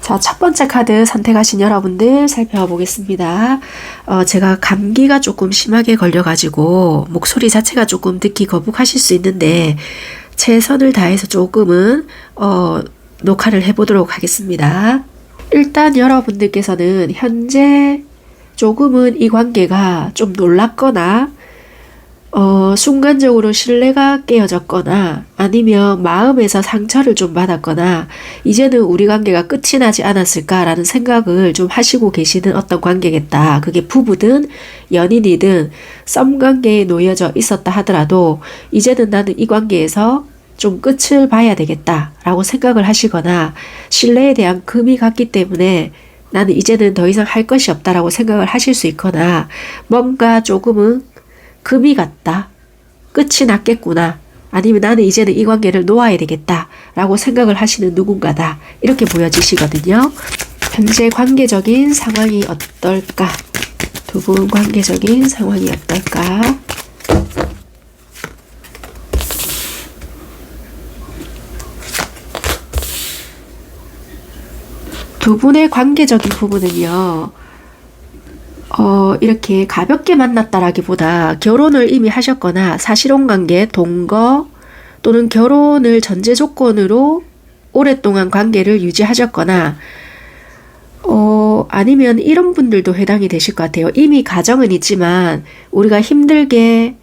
자, 첫 번째 카드 선택하신 여러분들 살펴보겠습니다. 제가 감기가 조금 심하게 걸려가지고 목소리 자체가 조금 듣기 거북하실 수 있는데 최선을 다해서 조금은 녹화를 해보도록 하겠습니다. 일단 여러분들께서는 현재 조금은 이 관계가 좀 놀랍거나 순간적으로 신뢰가 깨어졌거나 아니면 마음에서 상처를 좀 받았거나 이제는 우리 관계가 끝이 나지 않았을까라는 생각을 좀 하시고 계시는 어떤 관계겠다. 그게 부부든 연인이든 썸 관계에 놓여져 있었다 하더라도 이제는 나는 이 관계에서 좀 끝을 봐야 되겠다라고 생각을 하시거나 신뢰에 대한 금이 갔기 때문에 나는 이제는 더 이상 할 것이 없다라고 생각을 하실 수 있거나 뭔가 조금은 금이 갔다. 끝이 났겠구나. 아니면 나는 이제는 이 관계를 놓아야 되겠다. 라고 생각을 하시는 누군가다. 이렇게 보여지시거든요. 현재 관계적인 상황이 어떨까? 두 분 관계적인 상황이 어떨까? 두 분의 관계적인 부분은요. 이렇게 가볍게 만났다라기보다 결혼을 이미 하셨거나 사실혼관계, 동거 또는 결혼을 전제 조건으로 오랫동안 관계를 유지하셨거나 아니면 이런 분들도 해당이 되실 것 같아요. 이미 가정은 있지만 우리가 힘들게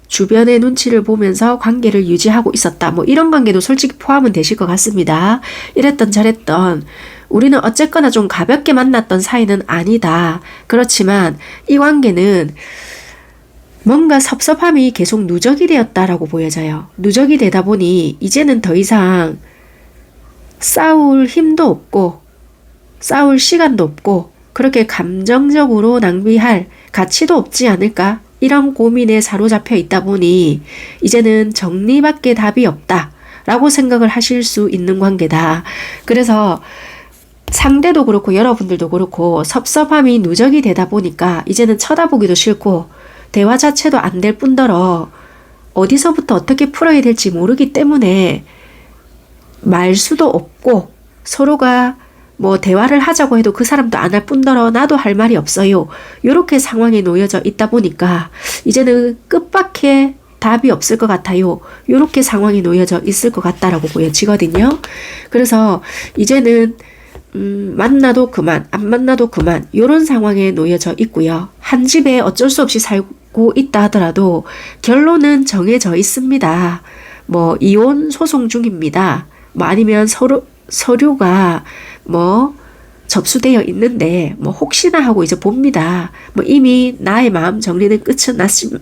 주변의 눈치를 보면서 관계를 유지하고 있었다. 뭐 이런 관계도 솔직히 포함은 되실 것 같습니다. 이랬던 저랬던 우리는 어쨌거나 좀 가볍게 만났던 사이는 아니다. 그렇지만 이 관계는 뭔가 섭섭함이 계속 누적이 되었다라고 보여져요. 누적이 되다 보니 이제는 더 이상 싸울 힘도 없고 싸울 시간도 없고 그렇게 감정적으로 낭비할 가치도 없지 않을까? 이런 고민에 사로잡혀 있다 보니 이제는 정리밖에 답이 없다 라고 생각을 하실 수 있는 관계다. 그래서 상대도 그렇고 여러분들도 그렇고 섭섭함이 누적이 되다 보니까 이제는 쳐다보기도 싫고 대화 자체도 안 될 뿐더러 어디서부터 어떻게 풀어야 될지 모르기 때문에 말수도 없고 서로가 뭐 대화를 하자고 해도 그 사람도 안 할 뿐더러 나도 할 말이 없어요. 이렇게 상황에 놓여져 있다 보니까 이제는 끝밖에 답이 없을 것 같아요. 이렇게 상황에 놓여져 있을 것 같다라고 보여지거든요. 그래서 이제는 만나도 그만, 안 만나도 그만 이런 상황에 놓여져 있고요. 한 집에 어쩔 수 없이 살고 있다 하더라도 결론은 정해져 있습니다. 뭐 이혼 소송 중입니다. 뭐 아니면 서류가 뭐 접수되어 있는데 뭐 혹시나 하고 이제 봅니다. 뭐 이미 나의 마음 정리는 끝은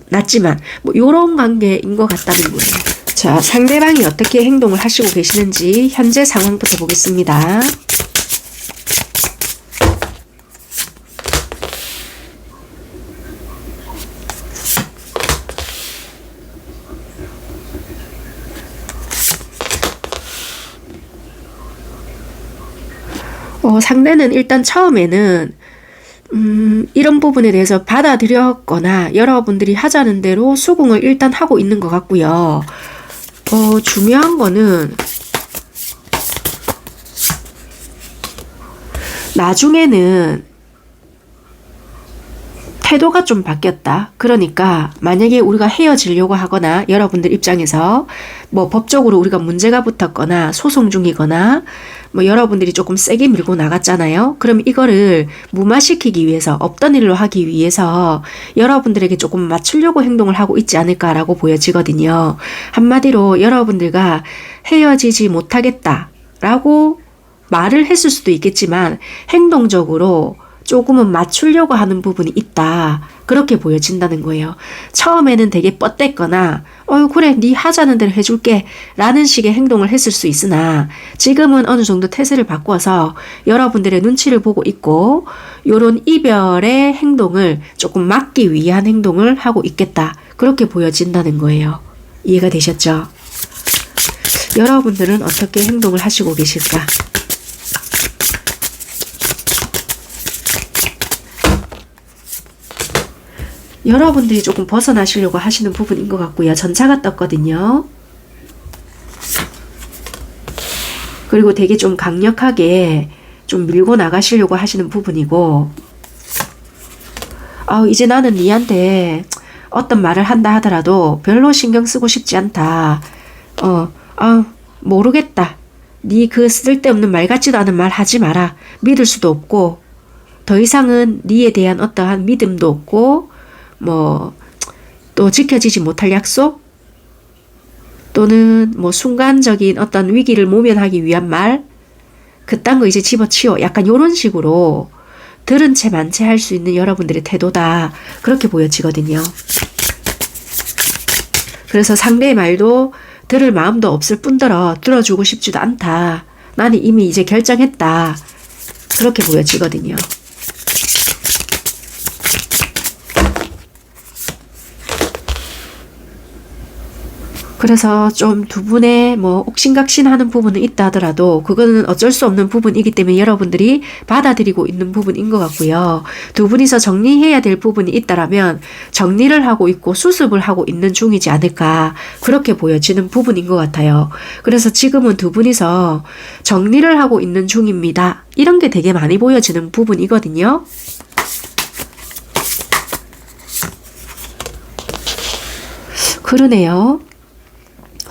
났지만 뭐 요런 관계인 것 같다는 거예요. 자, 상대방이 어떻게 행동을 하시고 계시는지 현재 상황부터 보겠습니다. 상대는 일단 처음에는 이런 부분에 대해서 받아들였거나 여러분들이 하자는 대로 수긍을 일단 하고 있는 것 같고요. 중요한 거는 나중에는 태도가 좀 바뀌었다. 그러니까 만약에 우리가 헤어지려고 하거나 여러분들 입장에서 뭐 법적으로 우리가 문제가 붙었거나 소송 중이거나 뭐 여러분들이 조금 세게 밀고 나갔잖아요. 그럼 이거를 무마시키기 위해서 없던 일로 하기 위해서 여러분들에게 조금 맞추려고 행동을 하고 있지 않을까라고 보여지거든요. 한마디로 여러분들과 헤어지지 못하겠다라고 말을 했을 수도 있겠지만 행동적으로 조금은 맞추려고 하는 부분이 있다. 그렇게 보여진다는 거예요. 처음에는 되게 뻗댔거나 그래 네 하자는 대로 해줄게 라는 식의 행동을 했을 수 있으나 지금은 어느 정도 태세를 바꿔서 여러분들의 눈치를 보고 있고 요런 이별의 행동을 조금 막기 위한 행동을 하고 있겠다. 그렇게 보여진다는 거예요. 이해가 되셨죠? 여러분들은 어떻게 행동을 하시고 계실까? 여러분들이 조금 벗어나시려고 하시는 부분인 것 같고요. 전차가 떴거든요. 그리고 되게 좀 강력하게 좀 밀고 나가시려고 하시는 부분이고 이제 나는 니한테 어떤 말을 한다 하더라도 별로 신경 쓰고 싶지 않다. 모르겠다. 니 그 쓸데없는 말 같지도 않은 말 하지 마라. 믿을 수도 없고 더 이상은 니에 대한 어떠한 믿음도 없고 또 지켜지지 못할 약속 또는 순간적인 어떤 위기를 모면하기 위한 말 그딴 거 이제 집어치워 약간 요런 식으로 들은 채 만채 할 수 있는 여러분들의 태도다 그렇게 보여지거든요. 그래서 상대의 말도 들을 마음도 없을 뿐더러 들어주고 싶지도 않다. 나는 이미 이제 결정했다. 그렇게 보여지거든요. 그래서 좀 두 분의 옥신각신하는 부분은 있다 하더라도 그거는 어쩔 수 없는 부분이기 때문에 여러분들이 받아들이고 있는 부분인 것 같고요. 두 분이서 정리해야 될 부분이 있다라면 정리를 하고 있고 수습을 하고 있는 중이지 않을까 그렇게 보여지는 부분인 것 같아요. 그래서 지금은 두 분이서 정리를 하고 있는 중입니다. 이런 게 되게 많이 보여지는 부분이거든요. 그러네요.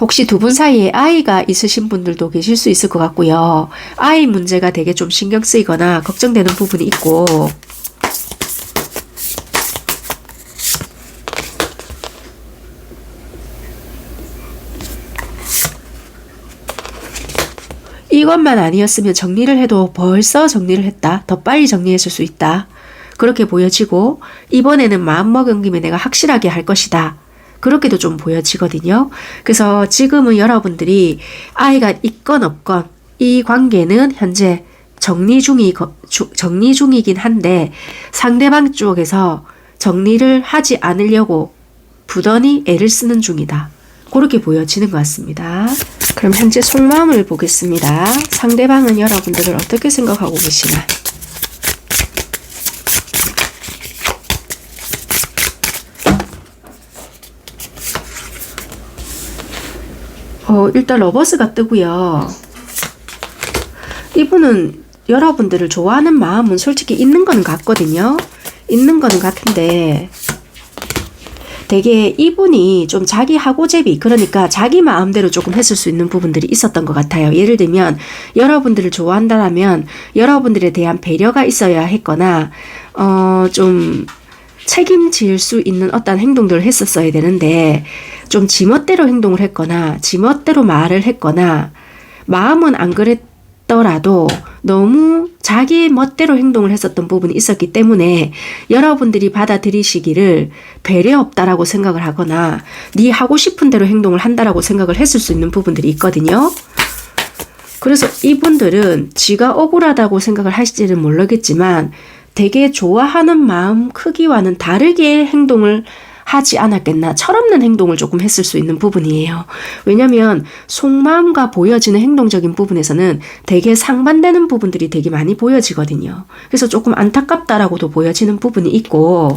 혹시 두 분 사이에 아이가 있으신 분들도 계실 수 있을 것 같고요. 아이 문제가 되게 좀 신경 쓰이거나 걱정되는 부분이 있고 이것만 아니었으면 정리를 해도 벌써 정리를 했다. 더 빨리 정리했을 수 있다. 그렇게 보여지고 이번에는 마음먹은 김에 내가 확실하게 할 것이다. 그렇게도 좀 보여지거든요. 그래서 지금은 여러분들이 아이가 있건 없건 이 관계는 현재 정리 중이긴 한데 상대방 쪽에서 정리를 하지 않으려고 부단히 애를 쓰는 중이다. 그렇게 보여지는 것 같습니다. 그럼 현재 속마음을 보겠습니다. 상대방은 여러분들을 어떻게 생각하고 계시나? 일단 러버스가 뜨고요. 이분은 여러분들을 좋아하는 마음은 솔직히 있는 거는 같거든요. 있는 거는 같은데 되게 이분이 좀 자기 하고제비 그러니까 자기 마음대로 조금 했을 수 있는 부분들이 있었던 것 같아요. 예를 들면 여러분들을 좋아한다면 여러분들에 대한 배려가 있어야 했거나 좀 책임질 수 있는 어떤 행동들을 했었어야 되는데 좀 지멋대로 행동을 했거나 지멋대로 말을 했거나 마음은 안 그랬더라도 너무 자기 멋대로 행동을 했었던 부분이 있었기 때문에 여러분들이 받아들이시기를 배려 없다라고 생각을 하거나 네 하고 싶은 대로 행동을 한다라고 생각을 했을 수 있는 부분들이 있거든요. 그래서 이분들은 지가 억울하다고 생각을 하실지는 모르겠지만 되게 좋아하는 마음 크기와는 다르게 행동을 하지 않았겠나. 철없는 행동을 조금 했을 수 있는 부분이에요. 왜냐하면 속마음과 보여지는 행동적인 부분에서는 되게 상반되는 부분들이 되게 많이 보여지거든요. 그래서 조금 안타깝다라고도 보여지는 부분이 있고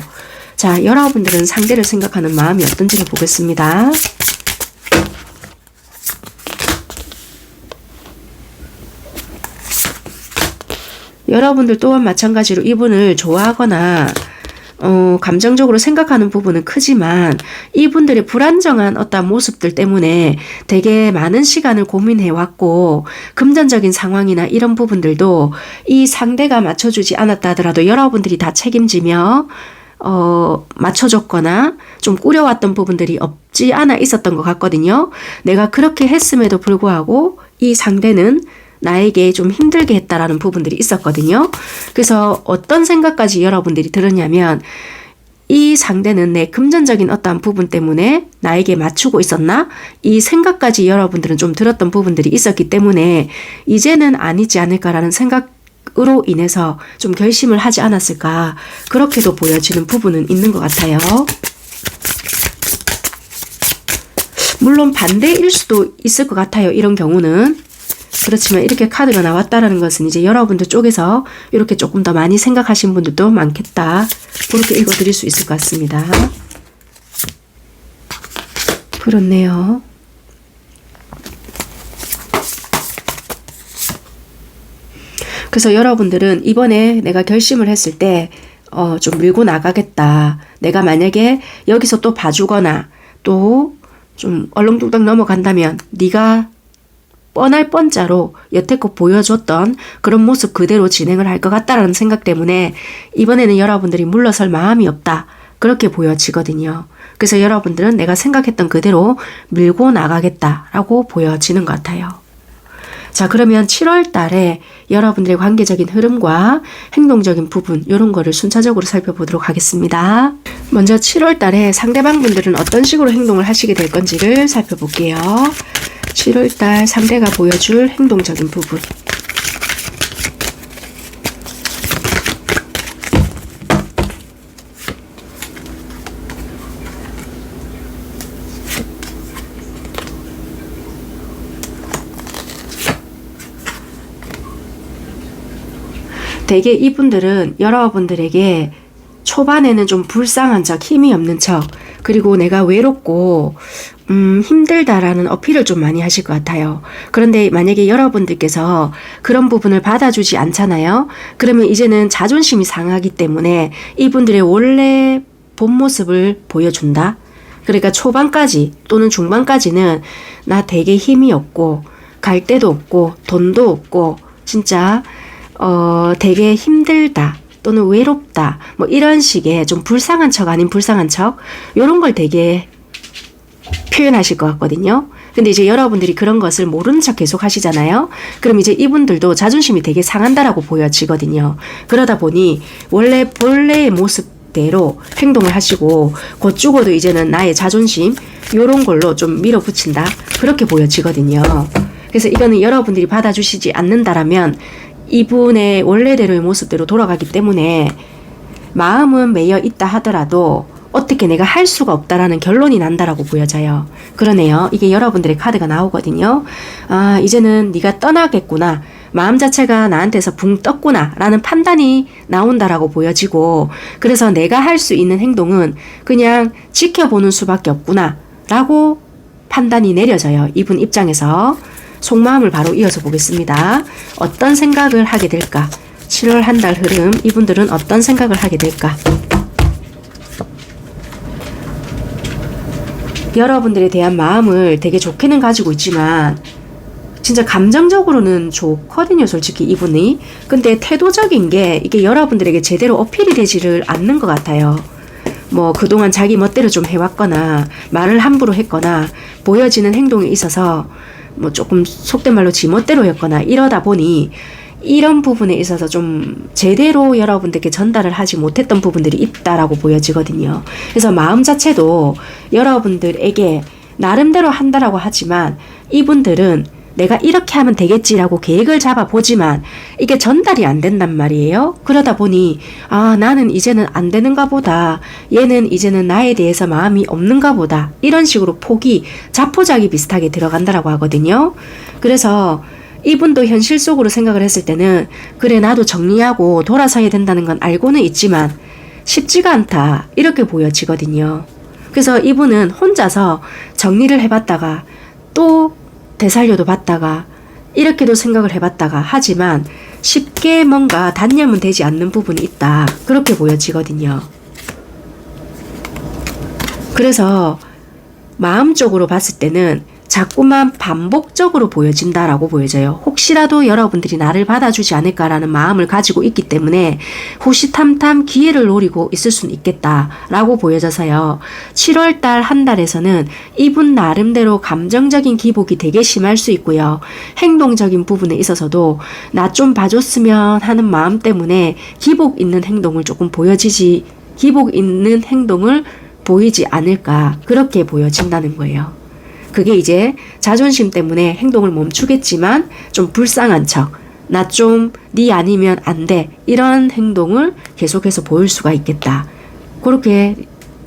자, 여러분들은 상대를 생각하는 마음이 어떤지를 보겠습니다. 여러분들 또한 마찬가지로 이분을 좋아하거나 감정적으로 생각하는 부분은 크지만 이분들의 불안정한 어떤 모습들 때문에 되게 많은 시간을 고민해왔고 금전적인 상황이나 이런 부분들도 이 상대가 맞춰주지 않았다 하더라도 여러분들이 다 책임지며 맞춰줬거나 좀 꾸려왔던 부분들이 없지 않아 있었던 것 같거든요. 내가 그렇게 했음에도 불구하고 이 상대는 나에게 좀 힘들게 했다라는 부분들이 있었거든요. 그래서 어떤 생각까지 여러분들이 들었냐면 이 상대는 내 금전적인 어떠한 부분 때문에 나에게 맞추고 있었나? 이 생각까지 여러분들은 좀 들었던 부분들이 있었기 때문에 이제는 아니지 않을까라는 생각으로 인해서 좀 결심을 하지 않았을까, 그렇게도 보여지는 부분은 있는 것 같아요. 물론 반대일 수도 있을 것 같아요. 이런 경우는. 그렇지만 이렇게 카드가 나왔다라는 것은 이제 여러분들 쪽에서 이렇게 조금 더 많이 생각하신 분들도 많겠다, 그렇게 읽어드릴 수 있을 것 같습니다. 그렇네요. 그래서 여러분들은 이번에 내가 결심을 했을 때 좀 밀고 나가겠다. 내가 만약에 여기서 또 봐주거나 또 좀 얼렁뚱땅 넘어간다면 네가 뻔할 뻔자로 여태껏 보여줬던 그런 모습 그대로 진행을 할 것 같다라는 생각 때문에 이번에는 여러분들이 물러설 마음이 없다, 그렇게 보여지거든요. 그래서 여러분들은 내가 생각했던 그대로 밀고 나가겠다라고 보여지는 것 같아요. 자, 그러면 7월 달에 여러분들의 관계적인 흐름과 행동적인 부분, 이런 거를 순차적으로 살펴보도록 하겠습니다. 먼저 7월 달에 상대방 분들은 어떤 식으로 행동을 하시게 될 건지를 살펴볼게요. 7월 달 상대가 보여줄 행동적인 부분. 되게 이분들은 여러분들에게 초반에는 좀 불쌍한 척, 힘이 없는 척, 그리고 내가 외롭고 힘들다라는 어필을 좀 많이 하실 것 같아요. 그런데 만약에 여러분들께서 그런 부분을 받아주지 않잖아요. 그러면 이제는 자존심이 상하기 때문에 이분들의 원래 본 모습을 보여준다. 그러니까 초반까지 또는 중반까지는 나 되게 힘이 없고 갈 데도 없고 돈도 없고 진짜 되게 힘들다 또는 외롭다, 뭐 이런 식의 좀 불쌍한 척 아닌 불쌍한 척, 요런 걸 되게 표현하실 것 같거든요. 근데 이제 여러분들이 그런 것을 모르는 척 계속 하시잖아요. 그럼 이제 이분들도 자존심이 되게 상한다라고 보여지거든요. 그러다 보니 원래 본래의 모습대로 행동을 하시고 곧 죽어도 이제는 나의 자존심 요런 걸로 좀 밀어붙인다, 그렇게 보여지거든요. 그래서 이거는 여러분들이 받아주시지 않는다라면 이분의 원래대로의 모습대로 돌아가기 때문에 마음은 매여 있다 하더라도 어떻게 내가 할 수가 없다라는 결론이 난다라고 보여져요. 그러네요. 이게 여러분들의 카드가 나오거든요. 아, 이제는 네가 떠나겠구나, 마음 자체가 나한테서 붕 떴구나 라는 판단이 나온다라고 보여지고, 그래서 내가 할 수 있는 행동은 그냥 지켜보는 수밖에 없구나 라고 판단이 내려져요. 이분 입장에서. 속마음을 바로 이어서 보겠습니다. 어떤 생각을 하게 될까? 7월 한 달 흐름, 이분들은 어떤 생각을 하게 될까? 여러분들에 대한 마음을 되게 좋게는 가지고 있지만 진짜 감정적으로는 좋거든요, 솔직히 이분이. 근데 태도적인 게 이게 여러분들에게 제대로 어필이 되지를 않는 것 같아요. 뭐 그동안 자기 멋대로 좀 해왔거나 말을 함부로 했거나 보여지는 행동에 있어서 뭐 조금 속된 말로 지멋대로였거나 이러다 보니 이런 부분에 있어서 좀 제대로 여러분들께 전달을 하지 못했던 부분들이 있다라고 보여지거든요. 그래서 마음 자체도 여러분들에게 나름대로 한다라고 하지만 이분들은 내가 이렇게 하면 되겠지라고 계획을 잡아보지만 이게 전달이 안 된단 말이에요. 그러다 보니 아, 나는 이제는 안 되는가 보다, 얘는 이제는 나에 대해서 마음이 없는가 보다, 이런 식으로 폭이 자포자기 비슷하게 들어간다라고 하거든요. 그래서 이분도 현실 속으로 생각을 했을 때는 그래, 나도 정리하고 돌아서야 된다는 건 알고는 있지만 쉽지가 않다, 이렇게 보여지거든요. 그래서 이분은 혼자서 정리를 해봤다가 또 되살려도 봤다가 이렇게도 생각을 해봤다가 하지만 쉽게 뭔가 단념은 되지 않는 부분이 있다, 그렇게 보여지거든요. 그래서 마음적으로 봤을 때는 자꾸만 반복적으로 보여진다라고 보여져요. 혹시라도 여러분들이 나를 받아주지 않을까라는 마음을 가지고 있기 때문에 호시탐탐 기회를 노리고 있을 수는 있겠다라고 보여져서요. 7월달 한 달에서는 이분 나름대로 감정적인 기복이 되게 심할 수 있고요. 행동적인 부분에 있어서도 나 좀 봐줬으면 하는 마음 때문에 기복 있는 행동을 조금 기복 있는 행동을 보이지 않을까, 그렇게 보여진다는 거예요. 그게 이제 자존심 때문에 행동을 멈추겠지만 좀 불쌍한 척, 나 좀 네 아니면 안 돼, 이런 행동을 계속해서 보일 수가 있겠다. 그렇게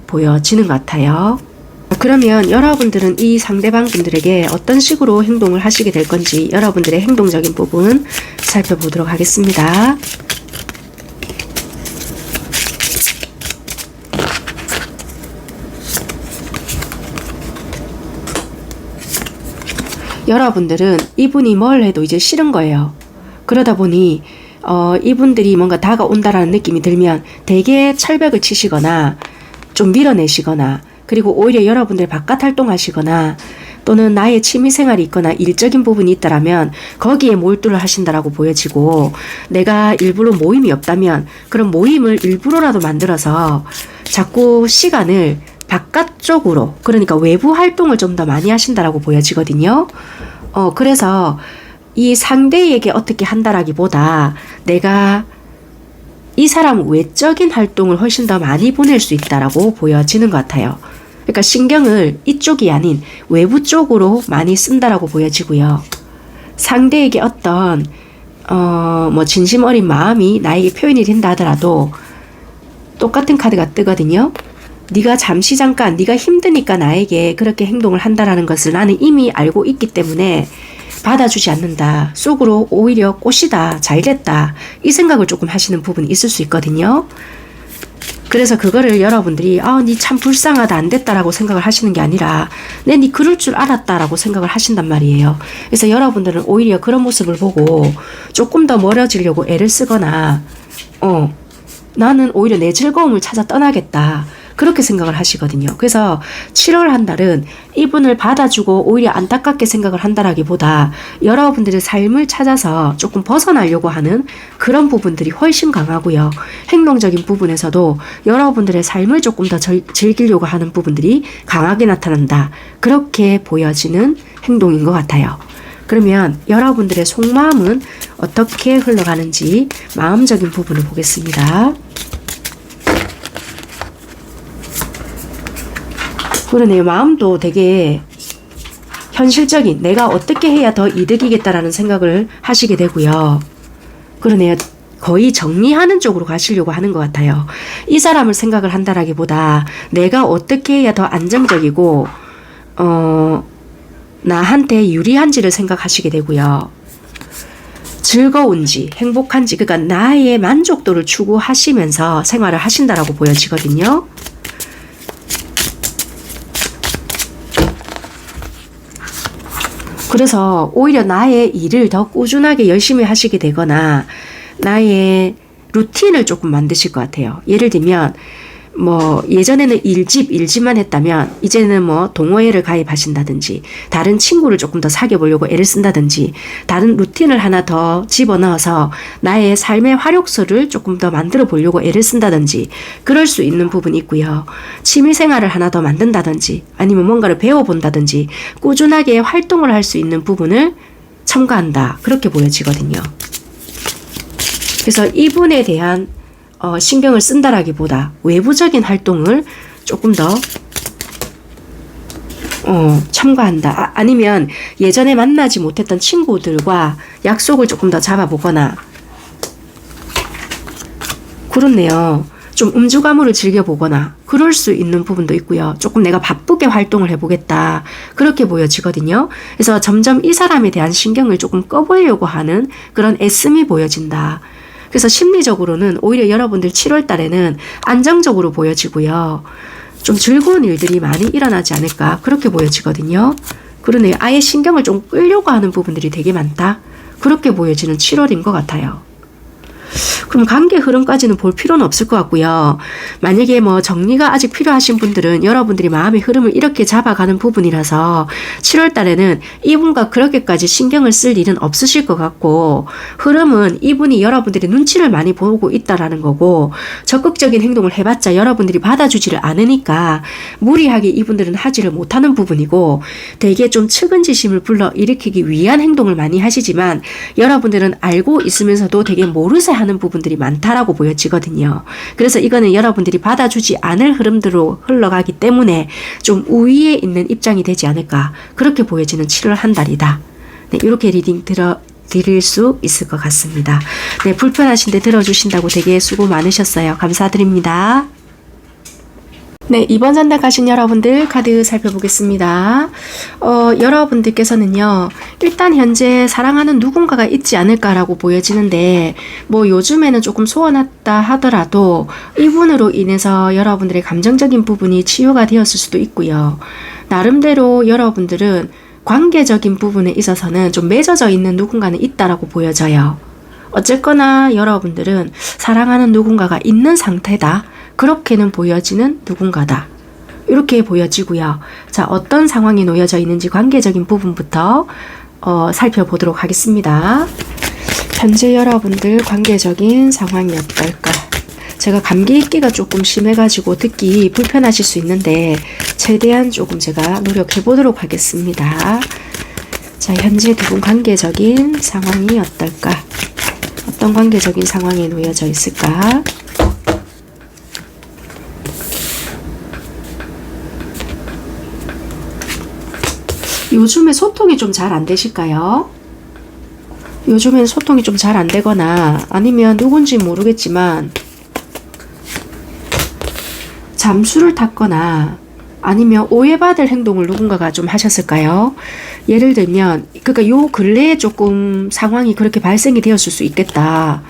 보여지는 것 같아요. 그러면 여러분들은 이 상대방 분들에게 어떤 식으로 행동을 하시게 될 건지 여러분들의 행동적인 부분 살펴보도록 하겠습니다. 여러분들은 이분이 뭘 해도 이제 싫은 거예요. 그러다 보니 이분들이 뭔가 다가온다라는 느낌이 들면 되게 철벽을 치시거나 좀 밀어내시거나, 그리고 오히려 여러분들 바깥 활동하시거나 또는 나의 취미생활이 있거나 일적인 부분이 있다라면 거기에 몰두를 하신다라고 보여지고, 내가 일부러 모임이 없다면 그런 모임을 일부러라도 만들어서 자꾸 시간을 바깥쪽으로, 그러니까 외부 활동을 좀 더 많이 하신다라고 보여지거든요. 그래서 이 상대에게 어떻게 한다라기보다 내가 이 사람 외적인 활동을 훨씬 더 많이 보낼 수 있다라고 보여지는 것 같아요. 그러니까 신경을 이쪽이 아닌 외부 쪽으로 많이 쓴다라고 보여지고요. 상대에게 어떤 진심 어린 마음이 나에게 표현이 된다 하더라도 똑같은 카드가 뜨거든요. 네가 잠시 잠깐 네가 힘드니까 나에게 그렇게 행동을 한다라는 것을 나는 이미 알고 있기 때문에 받아주지 않는다. 속으로 오히려 꽃이다, 잘됐다, 이 생각을 조금 하시는 부분이 있을 수 있거든요. 그래서 그거를 여러분들이 니 참 불쌍하다, 안 됐다라고 생각을 하시는 게 아니라 네 그럴 줄 알았다라고 생각을 하신단 말이에요. 그래서 여러분들은 오히려 그런 모습을 보고 조금 더 멀어지려고 애를 쓰거나 나는 오히려 내 즐거움을 찾아 떠나겠다, 그렇게 생각을 하시거든요. 그래서 7월 한 달은 이분을 받아주고 오히려 안타깝게 생각을 한다라기보다 여러분들의 삶을 찾아서 조금 벗어나려고 하는 그런 부분들이 훨씬 강하고요. 행동적인 부분에서도 여러분들의 삶을 조금 더 즐기려고 하는 부분들이 강하게 나타난다, 그렇게 보여지는 행동인 것 같아요. 그러면 여러분들의 속마음은 어떻게 흘러가는지 마음적인 부분을 보겠습니다. 그러네요. 마음도 되게 현실적인, 내가 어떻게 해야 더 이득이겠다라는 생각을 하시게 되고요. 그러네요. 거의 정리하는 쪽으로 가시려고 하는 것 같아요. 이 사람을 생각을 한다라기보다 내가 어떻게 해야 더 안정적이고 나한테 유리한지를 생각하시게 되고요. 즐거운지 행복한지, 그러니까 나의 만족도를 추구하시면서 생활을 하신다라고 보여지거든요. 그래서 오히려 나의 일을 더 꾸준하게 열심히 하시게 되거나 나의 루틴을 조금 만드실 것 같아요. 예를 들면 예전에는 일집만 했다면 이제는 동호회를 가입하신다든지 다른 친구를 조금 더 사귀어 보려고 애를 쓴다든지 다른 루틴을 하나 더 집어넣어서 나의 삶의 활력소를 조금 더 만들어 보려고 애를 쓴다든지 그럴 수 있는 부분이 있고요. 취미생활을 하나 더 만든다든지 아니면 뭔가를 배워본다든지 꾸준하게 활동을 할 수 있는 부분을 첨가한다, 그렇게 보여지거든요. 그래서 이분에 대한 신경을 쓴다라기보다 외부적인 활동을 조금 더 첨가한다. 아니면 예전에 만나지 못했던 친구들과 약속을 조금 더 잡아보거나, 그렇네요. 좀 음주가무를 즐겨보거나 그럴 수 있는 부분도 있고요. 조금 내가 바쁘게 활동을 해보겠다, 그렇게 보여지거든요. 그래서 점점 이 사람에 대한 신경을 조금 꺼보려고 하는 그런 애씀이 보여진다. 그래서 심리적으로는 오히려 여러분들 7월 달에는 안정적으로 보여지고요. 좀 즐거운 일들이 많이 일어나지 않을까, 그렇게 보여지거든요. 그러네요. 아예 신경을 좀 끌려고 하는 부분들이 되게 많다, 그렇게 보여지는 7월인 것 같아요. 그럼 관계 흐름까지는 볼 필요는 없을 것 같고요. 만약에 뭐 정리가 아직 필요하신 분들은 여러분들이 마음의 흐름을 이렇게 잡아가는 부분이라서 7월 달에는 이분과 그렇게까지 신경을 쓸 일은 없으실 것 같고, 흐름은 이분이 여러분들의 눈치를 많이 보고 있다라는 거고, 적극적인 행동을 해봤자 여러분들이 받아주지를 않으니까 무리하게 이분들은 하지를 못하는 부분이고, 되게 좀 측은지심을 불러일으키기 위한 행동을 많이 하시지만 여러분들은 알고 있으면서도 되게 모르쇠 하는 부분들이 많다라고 보여지거든요. 그래서 이거는 여러분들이 받아주지 않을 흐름대로 흘러가기 때문에 좀 우위에 있는 입장이 되지 않을까, 그렇게 보여지는 7월 한 달이다. 네, 이렇게 리딩 드릴 수 있을 것 같습니다. 네, 불편하신데 들어주신다고 되게 수고 많으셨어요. 감사드립니다. 네, 이번 선택하신 여러분들 카드 살펴보겠습니다. 여러분들께서는요, 일단 현재 사랑하는 누군가가 있지 않을까라고 보여지는데, 뭐 요즘에는 조금 소원했다 하더라도 이분으로 인해서 여러분들의 감정적인 부분이 치유가 되었을 수도 있고요. 나름대로 여러분들은 관계적인 부분에 있어서는 좀 맺어져 있는 누군가는 있다라고 보여져요. 어쨌거나 여러분들은 사랑하는 누군가가 있는 상태다. 그렇게는 보여지는 누군가다. 이렇게 보여지고요. 자, 어떤 상황이 놓여져 있는지 관계적인 부분부터 살펴보도록 하겠습니다. 현재 여러분들 관계적인 상황이 어떨까? 제가 감기 있기가 조금 심해가지고 듣기 불편하실 수 있는데 최대한 조금 제가 노력해 보도록 하겠습니다. 자, 현재 두 분 관계적인 상황이 어떨까? 어떤 관계적인 상황에 놓여져 있을까? 요즘에 소통이 좀 잘 안 되실까요? 요즘엔 소통이 좀 잘 안 되거나 아니면 누군지 모르겠지만 잠수를 탔거나 아니면 오해받을 행동을 누군가가 좀 하셨을까요? 예를 들면 그러니까 요 근래에 조금 상황이 그렇게 발생이 되었을 수 있겠다.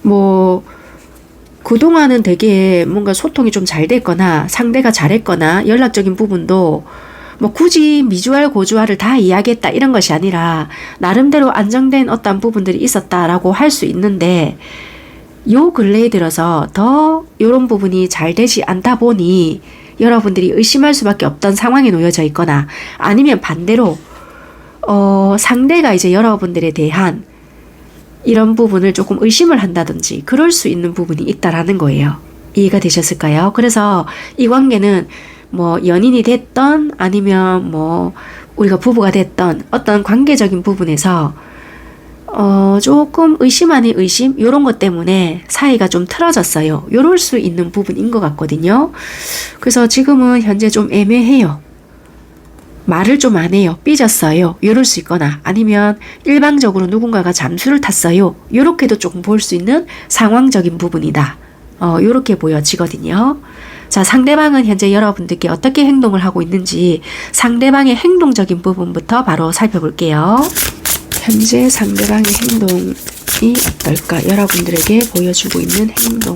뭐 그동안은 되게 뭔가 소통이 좀 잘 됐거나 상대가 잘했거나 연락적인 부분도 뭐 굳이 미주알 고주알을 다 이야기했다 이런 것이 아니라 나름대로 안정된 어떤 부분들이 있었다라고 할 수 있는데, 요 근래에 들어서 더 이런 부분이 잘 되지 않다 보니 여러분들이 의심할 수밖에 없던 상황에 놓여져 있거나 아니면 반대로 상대가 이제 여러분들에 대한 이런 부분을 조금 의심을 한다든지 그럴 수 있는 부분이 있다라는 거예요. 이해가 되셨을까요? 그래서 이 관계는 뭐 연인이 됐던 아니면 뭐 우리가 부부가 됐던 어떤 관계적인 부분에서 조금 의심 아닌 의심 요런 것 때문에 사이가 좀 틀어졌어요. 요럴 수 있는 부분인 것 같거든요. 그래서 지금은 현재 좀 애매해요. 말을 좀 안 해요. 삐졌어요. 요럴 수 있거나 아니면 일방적으로 누군가가 잠수를 탔어요. 요렇게도 조금 볼 수 있는 상황적인 부분이다. 요렇게 보여지거든요. 자, 상대방은 현재 여러분들께 어떻게 행동을 하고 있는지 상대방의 행동적인 부분부터 바로 살펴볼게요. 현재 상대방의 행동이 어떨까? 여러분들에게 보여주고 있는 행동.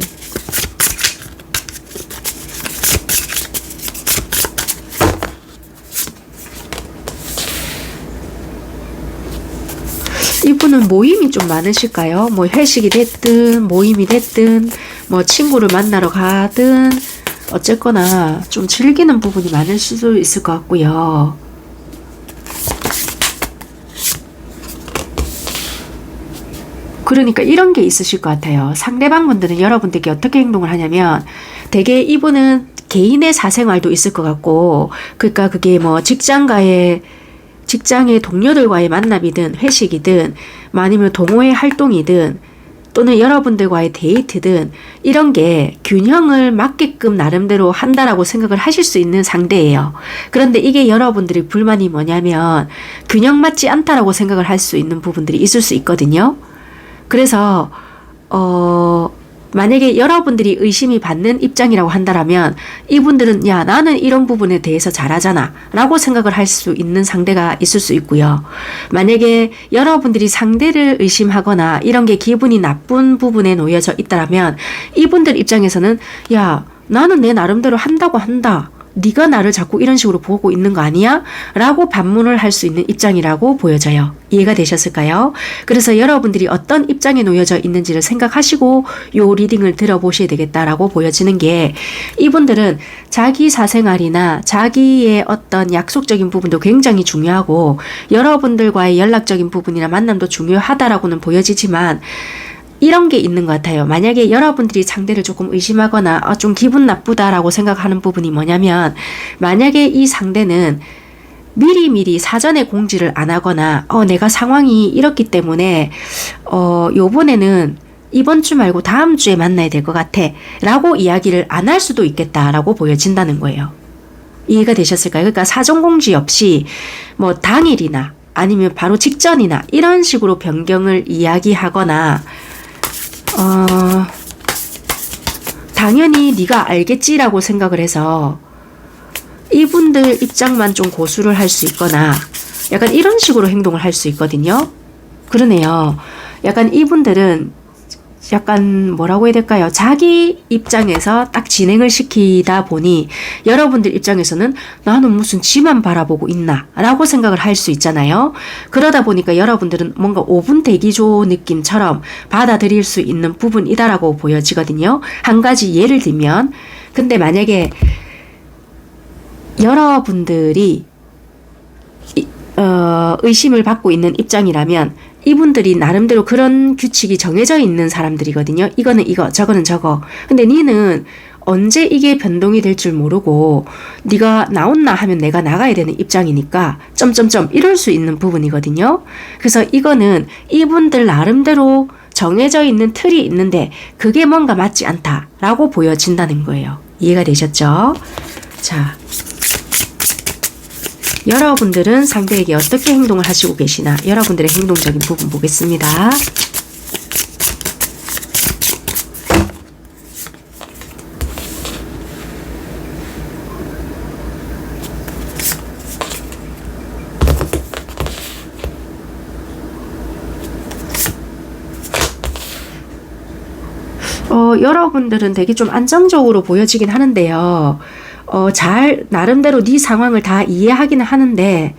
이분은 모임이 좀 많으실까요? 뭐 회식이 됐든 모임이 됐든 뭐 친구를 만나러 가든 어쨌거나 좀 즐기는 부분이 많을 수도 있을 것 같고요. 그러니까 이런 게 있으실 것 같아요. 상대방분들은 여러분들께 어떻게 행동을 하냐면 되게 이분은 개인의 사생활도 있을 것 같고, 그러니까 그게 뭐 직장의 동료들과의 만남이든 회식이든 아니면 동호회 활동이든 또는 여러분들과의 데이트든 이런 게 균형을 맞게끔 나름대로 한다라고 생각을 하실 수 있는 상대예요. 그런데 이게 여러분들이 불만이 뭐냐면 균형 맞지 않다라고 생각을 할 수 있는 부분들이 있을 수 있거든요. 그래서 만약에 여러분들이 의심이 받는 입장이라고 한다면 이분들은 야, 나는 이런 부분에 대해서 잘하잖아 라고 생각을 할 수 있는 상대가 있을 수 있고요. 만약에 여러분들이 상대를 의심하거나 이런 게 기분이 나쁜 부분에 놓여져 있다면 이분들 입장에서는 야, 나는 내 나름대로 한다고 한다. 네가 나를 자꾸 이런 식으로 보고 있는 거 아니야? 라고 반문을 할 수 있는 입장이라고 보여져요. 이해가 되셨을까요? 그래서 여러분들이 어떤 입장에 놓여져 있는지를 생각하시고 요 리딩을 들어보셔야 되겠다라고 보여지는 게, 이분들은 자기 사생활이나 자기의 어떤 약속적인 부분도 굉장히 중요하고 여러분들과의 연락적인 부분이나 만남도 중요하다라고는 보여지지만, 이런 게 있는 것 같아요. 만약에 여러분들이 상대를 조금 의심하거나 좀 기분 나쁘다라고 생각하는 부분이 뭐냐면, 만약에 이 상대는 미리미리 사전에 공지를 안 하거나 내가 상황이 이렇기 때문에 요번에는 이번 주 말고 다음 주에 만나야 될 것 같아 라고 이야기를 안 할 수도 있겠다라고 보여진다는 거예요. 이해가 되셨을까요? 그러니까 사전 공지 없이 뭐 당일이나 아니면 바로 직전이나 이런 식으로 변경을 이야기하거나 당연히 네가 알겠지라고 생각을 해서 이분들 입장만 좀 고수를 할 수 있거나 약간 이런 식으로 행동을 할 수 있거든요. 그러네요. 약간 이분들은 약간 뭐라고 해야 될까요? 자기 입장에서 딱 진행을 시키다 보니 여러분들 입장에서는 나는 무슨 지만 바라보고 있나 라고 생각을 할 수 있잖아요. 그러다 보니까 여러분들은 뭔가 5분 대기조 느낌처럼 받아들일 수 있는 부분이다라고 보여지거든요. 한 가지 예를 들면, 근데 만약에 여러분들이 의심을 받고 있는 입장이라면 이분들이 나름대로 그런 규칙이 정해져 있는 사람들이거든요. 이거는 이거, 저거는 저거. 근데 니는 언제 이게 변동이 될 줄 모르고 네가 나온나 하면 내가 나가야 되는 입장이니까 점점점 이럴 수 있는 부분이거든요. 그래서 이거는 이분들 나름대로 정해져 있는 틀이 있는데 그게 뭔가 맞지 않다라고 보여진다는 거예요. 이해가 되셨죠? 자, 여러분들은 상대에게 어떻게 행동을 하시고 계시나, 여러분들의 행동적인 부분 보겠습니다. 여러분들은 되게 좀 안정적으로 보여지긴 하는데요. 나름대로 네 상황을 다 이해하기는 하는데,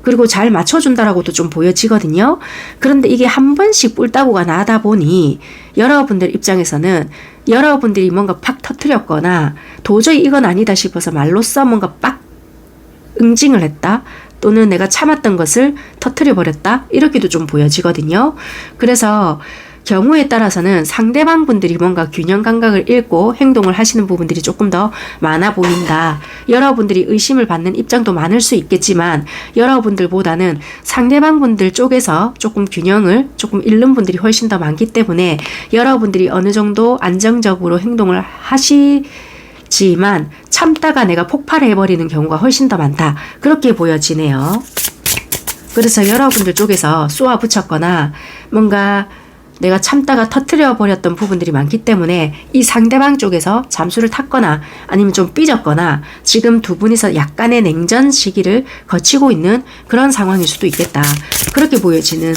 그리고 잘 맞춰준다라고도 좀 보여지거든요. 그런데 이게 한 번씩 뿔따구가 나다 보니 여러분들 입장에서는 여러분들이 뭔가 팍 터뜨렸거나 도저히 이건 아니다 싶어서 말로써 뭔가 빡 응징을 했다, 또는 내가 참았던 것을 터뜨려버렸다, 이렇게도 좀 보여지거든요. 그래서 경우에 따라서는 상대방 분들이 뭔가 균형 감각을 잃고 행동을 하시는 부분들이 조금 더 많아 보인다. 여러분들이 의심을 받는 입장도 많을 수 있겠지만 여러분들보다는 상대방 분들 쪽에서 조금 균형을 조금 잃는 분들이 훨씬 더 많기 때문에 여러분들이 어느 정도 안정적으로 행동을 하시지만 참다가 내가 폭발해버리는 경우가 훨씬 더 많다. 그렇게 보여지네요. 그래서 여러분들 쪽에서 쏘아 붙였거나 뭔가 내가 참다가 터뜨려 버렸던 부분들이 많기 때문에 이 상대방 쪽에서 잠수를 탔거나 아니면 좀 삐졌거나 지금 두 분이서 약간의 냉전 시기를 거치고 있는 그런 상황일 수도 있겠다. 그렇게 보여지는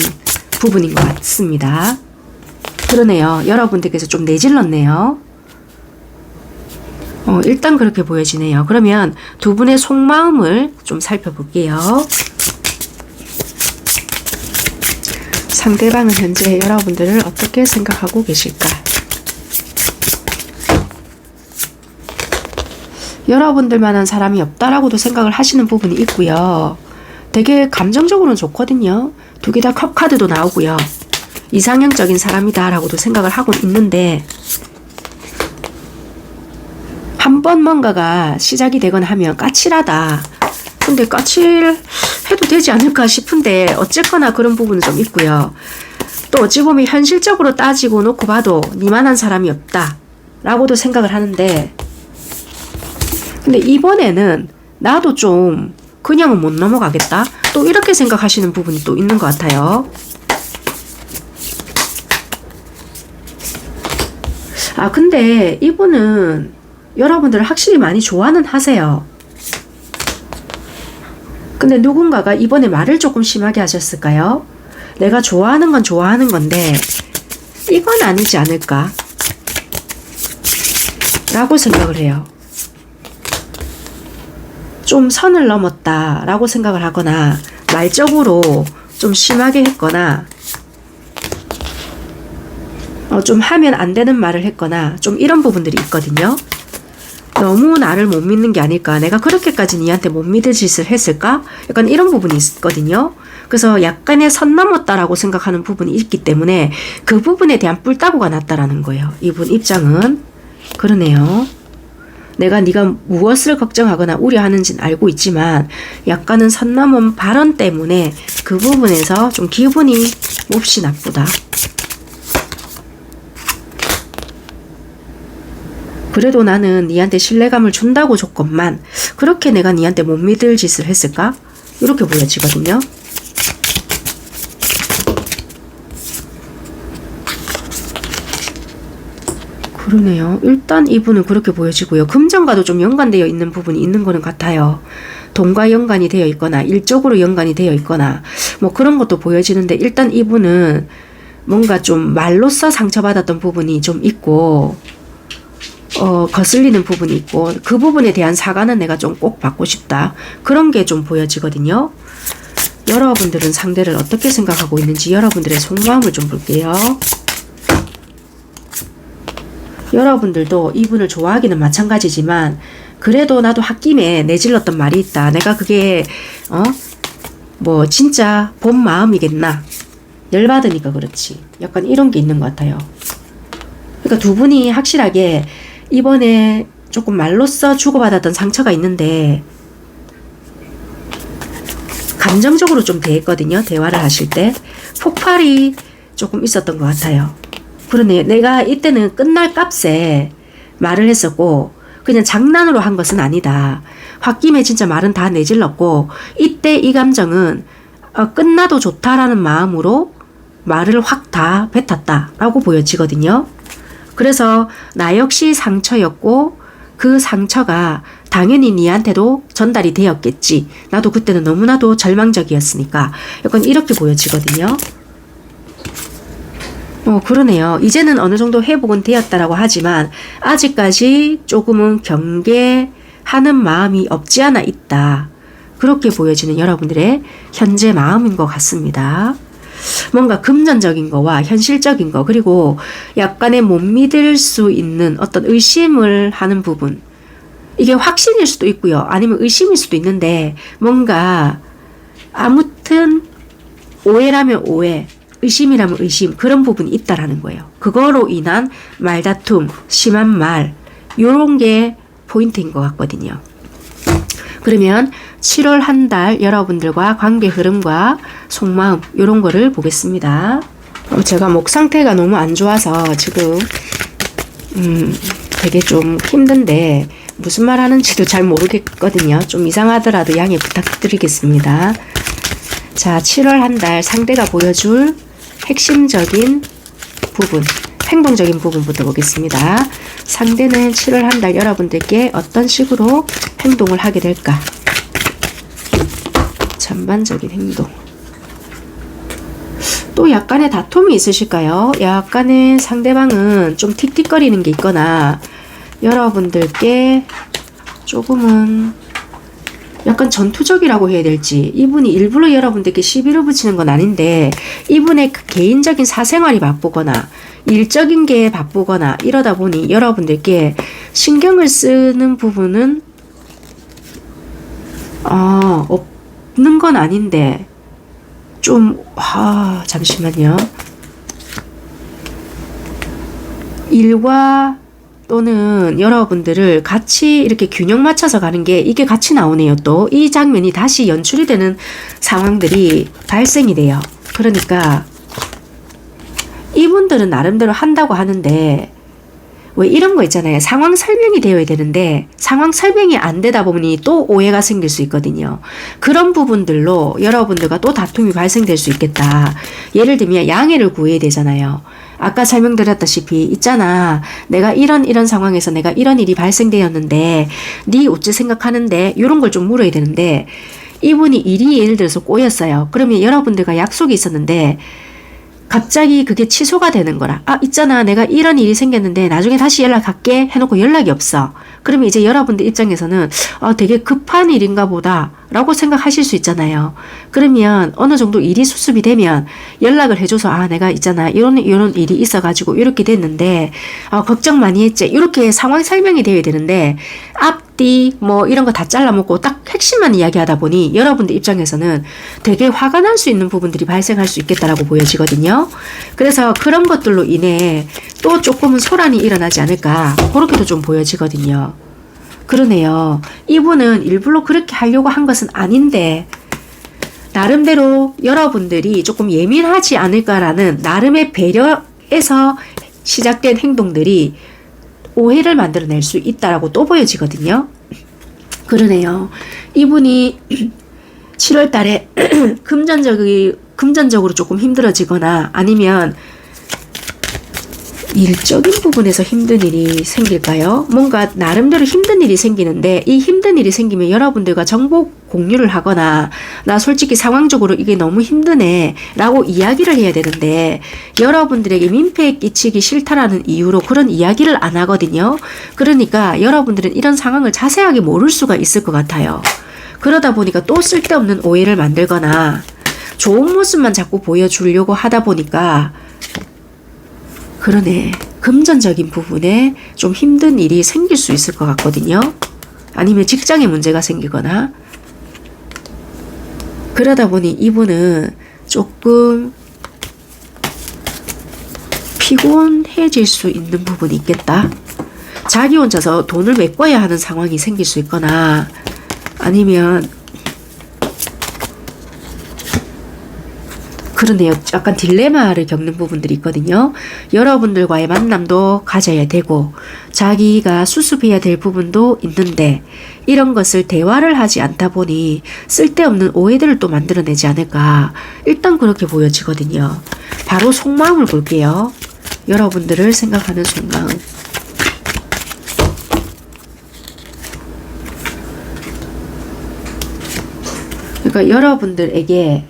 부분인 것 같습니다. 그러네요. 여러분들께서 좀 내질렀네요. 일단 그렇게 보여지네요. 그러면 두 분의 속마음을 좀 살펴볼게요. 상대방은 현재 여러분들을 어떻게 생각하고 계실까? 여러분들만한 사람이 없다라고도 생각을 하시는 부분이 있고요. 되게 감정적으로는 좋거든요. 두 개 다 컵 카드도 나오고요. 이상형적인 사람이다라고도 생각을 하고 있는데, 한 번 뭔가가 시작이 되거나 하면 까칠하다. 근데 까칠해도 되지 않을까 싶은데 어쨌거나 그런 부분은 좀 있고요. 또 어찌 보면 현실적으로 따지고 놓고 봐도 니만한 사람이 없다 라고도 생각을 하는데, 근데 이번에는 나도 좀 그냥은 못 넘어가겠다, 또 이렇게 생각하시는 부분이 또 있는 것 같아요. 근데 이분은 여러분들을 확실히 많이 좋아는 하세요. 근데 누군가가 이번에 말을 조금 심하게 하셨을까요? 내가 좋아하는 건 좋아하는 건데 이건 아니지 않을까? 라고 생각을 해요. 좀 선을 넘었다라고 생각을 하거나 말적으로 좀 심하게 했거나 좀 하면 안 되는 말을 했거나 좀 이런 부분들이 있거든요. 너무 나를 못 믿는 게 아닐까, 내가 그렇게까지 니한테 못 믿을 짓을 했을까, 약간 이런 부분이 있거든요. 그래서 약간의 선 넘었다라고 생각하는 부분이 있기 때문에 그 부분에 대한 뿔따구가 났다라는 거예요. 이분 입장은 그러네요. 내가 네가 무엇을 걱정하거나 우려하는지는 알고 있지만 약간은 선 넘은 발언 때문에 그 부분에서 좀 기분이 몹시 나쁘다. 그래도 나는 니한테 신뢰감을 준다고 줬건만 그렇게 내가 니한테 못 믿을 짓을 했을까? 이렇게 보여지거든요. 그러네요. 일단 이분은 그렇게 보여지고요. 금전과도 좀 연관되어 있는 부분이 있는 거는 같아요. 돈과 연관이 되어 있거나 일적으로 연관이 되어 있거나 뭐 그런 것도 보여지는데, 일단 이분은 뭔가 좀 말로써 상처받았던 부분이 좀 있고 거슬리는 부분이 있고 그 부분에 대한 사과는 내가 좀 꼭 받고 싶다. 그런 게 좀 보여지거든요. 여러분들은 상대를 어떻게 생각하고 있는지 여러분들의 속마음을 좀 볼게요. 여러분들도 이분을 좋아하기는 마찬가지지만 그래도 나도 홧김에 내질렀던 말이 있다. 내가 그게 뭐 진짜 본 마음이겠나. 열받으니까 그렇지. 약간 이런 게 있는 것 같아요. 그러니까 두 분이 확실하게 이번에 조금 말로써 주고받았던 상처가 있는데 감정적으로 좀 대했거든요. 대화를 하실 때 폭발이 조금 있었던 것 같아요. 그러네. 내가 이때는 끝날 값에 말을 했었고 그냥 장난으로 한 것은 아니다. 홧김에 진짜 말은 다 내질렀고 이때 이 감정은 끝나도 좋다라는 마음으로 말을 확 다 뱉었다라고 보여지거든요. 그래서 나 역시 상처였고 그 상처가 당연히 니한테도 전달이 되었겠지. 나도 그때는 너무나도 절망적이었으니까. 약간 이렇게 보여지거든요. 그러네요. 이제는 어느 정도 회복은 되었다라고 하지만 아직까지 조금은 경계하는 마음이 없지 않아 있다. 그렇게 보여지는 여러분들의 현재 마음인 것 같습니다. 뭔가 금전적인 거와 현실적인 거, 그리고 약간의 못 믿을 수 있는 어떤 의심을 하는 부분, 이게 확신일 수도 있고요. 아니면 의심일 수도 있는데 뭔가 아무튼 오해라면 오해, 의심이라면 의심, 그런 부분이 있다라는 거예요. 그거로 인한 말다툼, 심한 말, 요런 게 포인트인 것 같거든요. 그러면 7월 한 달 여러분들과 관계 흐름과 속마음 요런 거를 보겠습니다. 제가 목 상태가 너무 안 좋아서 지금 되게 좀 힘든데 무슨 말 하는지도 잘 모르겠거든요. 좀 이상하더라도 양해 부탁드리겠습니다. 자, 7월 한 달 상대가 보여줄 핵심적인 부분, 행동적인 부분부터 보겠습니다. 상대는 7월 한 달 여러분들께 어떤 식으로 행동을 하게 될까? 전반적인 행동. 또 약간의 다툼이 있으실까요? 약간의 상대방은 좀 틱틱거리는 게 있거나 여러분들께 조금은 약간 전투적이라고 해야 될지, 이분이 일부러 여러분들께 시비를 붙이는 건 아닌데 이분의 개인적인 사생활이 바쁘거나 일적인 게 바쁘거나 이러다 보니 여러분들께 신경을 쓰는 부분은 없는 건 아닌데 좀 잠시만요. 일과 또는 여러분들을 같이 이렇게 균형 맞춰서 가는 게 이게 같이 나오네요. 또 이 장면이 다시 연출이 되는 상황들이 발생이 돼요. 그러니까 이분들은 나름대로 한다고 하는데 왜 이런 거 있잖아요. 상황 설명이 되어야 되는데 상황 설명이 안 되다 보니 또 오해가 생길 수 있거든요. 그런 부분들로 여러분들과 또 다툼이 발생될 수 있겠다. 예를 들면 양해를 구해야 되잖아요. 아까 설명드렸다시피 있잖아. 내가 이런 상황에서 내가 이런 일이 발생되었는데 네 어찌 생각하는데 이런 걸 좀 물어야 되는데 이분이 일이 예를 들어서 꼬였어요. 그러면 여러분들과 약속이 있었는데 갑자기 그게 취소가 되는 거라. 아, 있잖아. 내가 이런 일이 생겼는데 나중에 다시 연락할게 해놓고 연락이 없어. 그러면 이제 여러분들 입장에서는 되게 급한 일인가 보다 라고 생각하실 수 있잖아요. 그러면 어느 정도 일이 수습이 되면 연락을 해줘서 내가 있잖아. 이런 일이 있어가지고 이렇게 됐는데 걱정 많이 했지. 이렇게 상황 설명이 되어야 되는데 앞뒤 뭐 이런 거 다 잘라먹고 딱 핵심만 이야기하다 보니 여러분들 입장에서는 되게 화가 날 수 있는 부분들이 발생할 수 있겠다라고 보여지거든요. 그래서 그런 것들로 인해 또 조금은 소란이 일어나지 않을까 그렇게도 좀 보여지거든요. 그러네요. 이분은 일부러 그렇게 하려고 한 것은 아닌데 나름대로 여러분들이 조금 예민하지 않을까라는 나름의 배려에서 시작된 행동들이 오해를 만들어낼 수 있다라고 또 보여지거든요. 그러네요. 이분이 7월 달에 금전적으로 조금 힘들어지거나 아니면 일적인 부분에서 힘든 일이 생길까요? 뭔가 나름대로 힘든 일이 생기는데 이 힘든 일이 생기면 여러분들과 정보 공유를 하거나 나 솔직히 상황적으로 이게 너무 힘드네 라고 이야기를 해야 되는데 여러분들에게 민폐 끼치기 싫다라는 이유로 그런 이야기를 안 하거든요. 그러니까 여러분들은 이런 상황을 자세하게 모를 수가 있을 것 같아요. 그러다 보니까 또 쓸데없는 오해를 만들거나 좋은 모습만 자꾸 보여주려고 하다 보니까 그러네. 금전적인 부분에 좀 힘든 일이 생길 수 있을 것 같거든요. 아니면 직장에 문제가 생기거나 그러다 보니 이분은 조금 피곤해질 수 있는 부분이 있겠다. 자기 혼자서 돈을 메꿔야 하는 상황이 생길 수 있거나 아니면 그러네요. 약간 딜레마를 겪는 부분들이 있거든요. 여러분들과의 만남도 가져야 되고 자기가 수습해야 될 부분도 있는데 이런 것을 대화를 하지 않다 보니 쓸데없는 오해들을 또 만들어내지 않을까. 일단 그렇게 보여지거든요. 바로 속마음을 볼게요. 여러분들을 생각하는 속마음. 그러니까 여러분들에게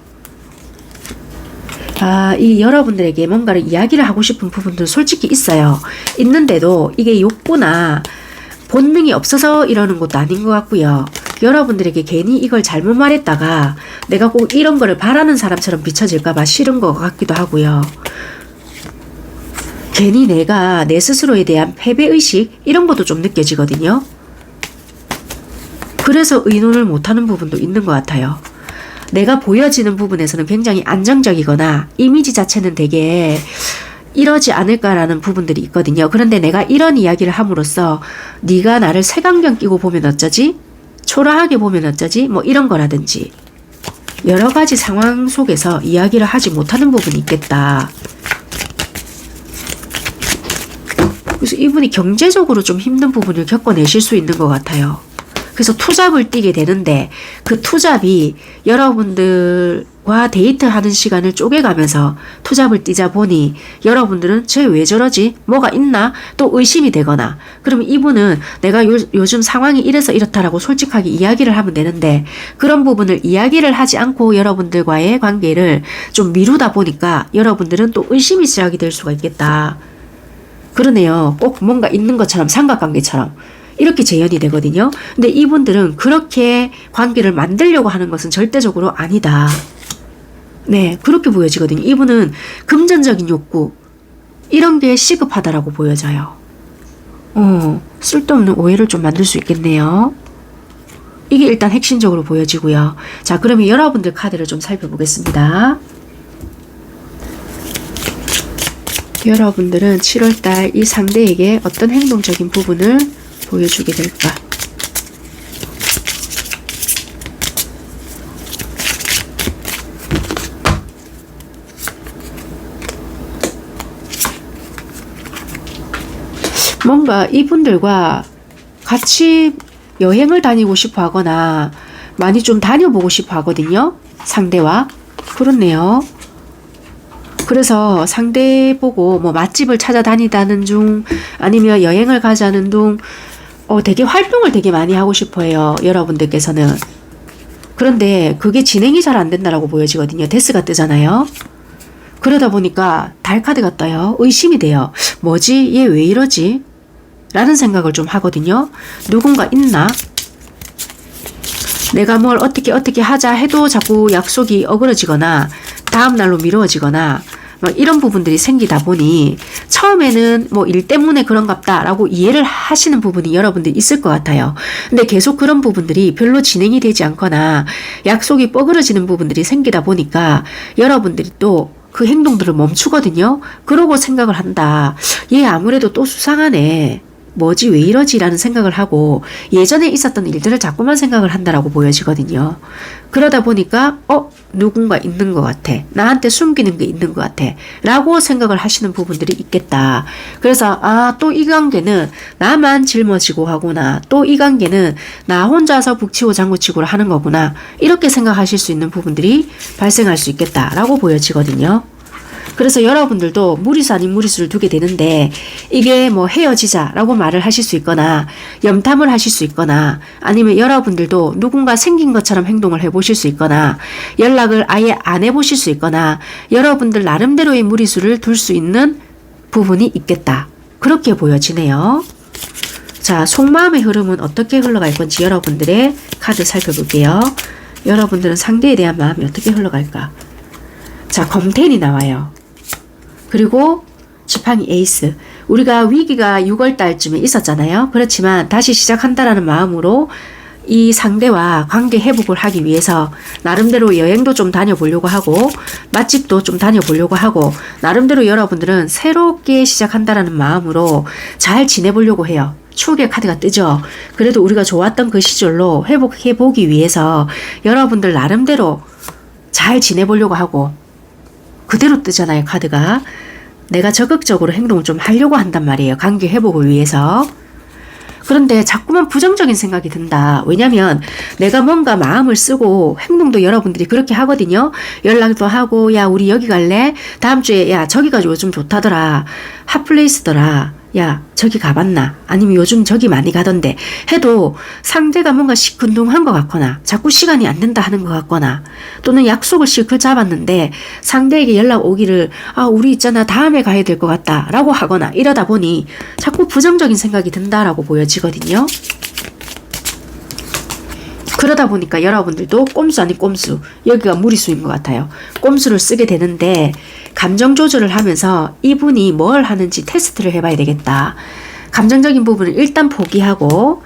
이 여러분들에게 뭔가를 이야기를 하고 싶은 부분도 솔직히 있어요. 있는데도 이게 욕구나 본능이 없어서 이러는 것도 아닌 것 같고요. 여러분들에게 괜히 이걸 잘못 말했다가 내가 꼭 이런 거를 바라는 사람처럼 비춰질까봐 싫은 것 같기도 하고요. 괜히 내가 내 스스로에 대한 패배의식 이런 것도 좀 느껴지거든요. 그래서 의논을 못하는 부분도 있는 것 같아요. 내가 보여지는 부분에서는 굉장히 안정적이거나 이미지 자체는 되게 이러지 않을까라는 부분들이 있거든요. 그런데 내가 이런 이야기를 함으로써 네가 나를 색안경 끼고 보면 어쩌지? 초라하게 보면 어쩌지? 뭐 이런 거라든지 여러 가지 상황 속에서 이야기를 하지 못하는 부분이 있겠다. 그래서 이분이 경제적으로 좀 힘든 부분을 겪어내실 수 있는 것 같아요. 그래서 투잡을 뛰게 되는데 그 투잡이 여러분들과 데이트하는 시간을 쪼개가면서 투잡을 뛰자 보니 여러분들은 쟤 왜 저러지? 뭐가 있나? 또 의심이 되거나 그러면 이분은 내가 요즘 상황이 이래서 이렇다라고 솔직하게 이야기를 하면 되는데 그런 부분을 이야기를 하지 않고 여러분들과의 관계를 좀 미루다 보니까 여러분들은 또 의심이 시작이 될 수가 있겠다. 그러네요. 꼭 뭔가 있는 것처럼 삼각관계처럼 이렇게 재현이 되거든요. 근데 이분들은 그렇게 관계를 만들려고 하는 것은 절대적으로 아니다. 네, 그렇게 보여지거든요. 이분은 금전적인 욕구 이런 게 시급하다라고 보여져요. 쓸데없는 오해를 좀 만들 수 있겠네요. 이게 일단 핵심적으로 보여지고요. 자, 그러면 여러분들 카드를 좀 살펴보겠습니다. 여러분들은 7월달 이 상대에게 어떤 행동적인 부분을 보여주게 될까? 뭔가 이분들과 같이 여행을 다니고 싶어 하거나 많이 좀 다녀보고 싶어 하거든요. 상대와. 그렇네요. 그래서 상대 보고 뭐 맛집을 찾아다니다는 중 아니면 여행을 가자는 둥 되게 활동을 되게 많이 하고 싶어 해요. 여러분들께서는. 그런데 그게 진행이 잘 안 된다라고 보여지거든요. 데스가 뜨잖아요. 그러다 보니까 달 카드가 떠요. 의심이 돼요. 뭐지? 얘 왜 이러지? 라는 생각을 좀 하거든요. 누군가 있나? 내가 뭘 어떻게 하자 해도 자꾸 약속이 어그러지거나 다음날로 미루어지거나 이런 부분들이 생기다 보니 처음에는 뭐 일 때문에 그런갑다 라고 이해를 하시는 부분이 여러분들 있을 것 같아요. 근데 계속 그런 부분들이 별로 진행이 되지 않거나 약속이 뻐그러지는 부분들이 생기다 보니까 여러분들이 또 그 행동들을 멈추거든요. 그러고 생각을 한다. 얘 아무래도 또 수상하네. 뭐지 왜 이러지 라는 생각을 하고 예전에 있었던 일들을 자꾸만 생각을 한다라고 보여지거든요. 그러다 보니까 누군가 있는 것 같아. 나한테 숨기는 게 있는 것 같아. 라고 생각을 하시는 부분들이 있겠다. 그래서 또 이 관계는 나만 짊어지고 하구나. 또 이 관계는 나 혼자서 북치고 장구치고를 하는 거구나. 이렇게 생각하실 수 있는 부분들이 발생할 수 있겠다라고 보여지거든요. 그래서 여러분들도 무리수 아닌 무리수를 두게 되는데 이게 뭐 헤어지자라고 말을 하실 수 있거나 염탐을 하실 수 있거나 아니면 여러분들도 누군가 생긴 것처럼 행동을 해보실 수 있거나 연락을 아예 안 해보실 수 있거나 여러분들 나름대로의 무리수를 둘 수 있는 부분이 있겠다. 그렇게 보여지네요. 자, 속마음의 흐름은 어떻게 흘러갈 건지 여러분들의 카드 살펴볼게요. 여러분들은 상대에 대한 마음이 어떻게 흘러갈까? 자, 검텐이 나와요. 그리고 지팡이 에이스. 우리가 위기가 6월 달쯤에 있었잖아요. 그렇지만 다시 시작한다라는 마음으로 이 상대와 관계 회복을 하기 위해서 나름대로 여행도 좀 다녀보려고 하고 맛집도 좀 다녀보려고 하고 나름대로 여러분들은 새롭게 시작한다라는 마음으로 잘 지내보려고 해요. 추억의 카드가 뜨죠. 그래도 우리가 좋았던 그 시절로 회복해보기 위해서 여러분들 나름대로 잘 지내보려고 하고 그대로 뜨잖아요. 카드가. 내가 적극적으로 행동을 좀 하려고 한단 말이에요. 관계 회복을 위해서. 그런데 자꾸만 부정적인 생각이 든다. 왜냐면 내가 뭔가 마음을 쓰고 행동도 여러분들이 그렇게 하거든요. 연락도 하고 야 우리 여기 갈래? 다음 주에 야 저기가 요즘 좋다더라. 핫플레이스더라. 야 저기 가봤나? 아니면 요즘 저기 많이 가던데 해도 상대가 뭔가 시큰둥한 것 같거나 자꾸 시간이 안 된다 하는 것 같거나 또는 약속을 실컷 잡았는데 상대에게 연락 오기를 우리 있잖아 다음에 가야 될 것 같다 라고 하거나 이러다 보니 자꾸 부정적인 생각이 든다라고 보여지거든요. 그러다 보니까 여러분들도 꼼수 아닌 꼼수, 여기가 무리수인 것 같아요. 꼼수를 쓰게 되는데 감정 조절을 하면서 이분이 뭘 하는지 테스트를 해봐야 되겠다. 감정적인 부분을 일단 포기하고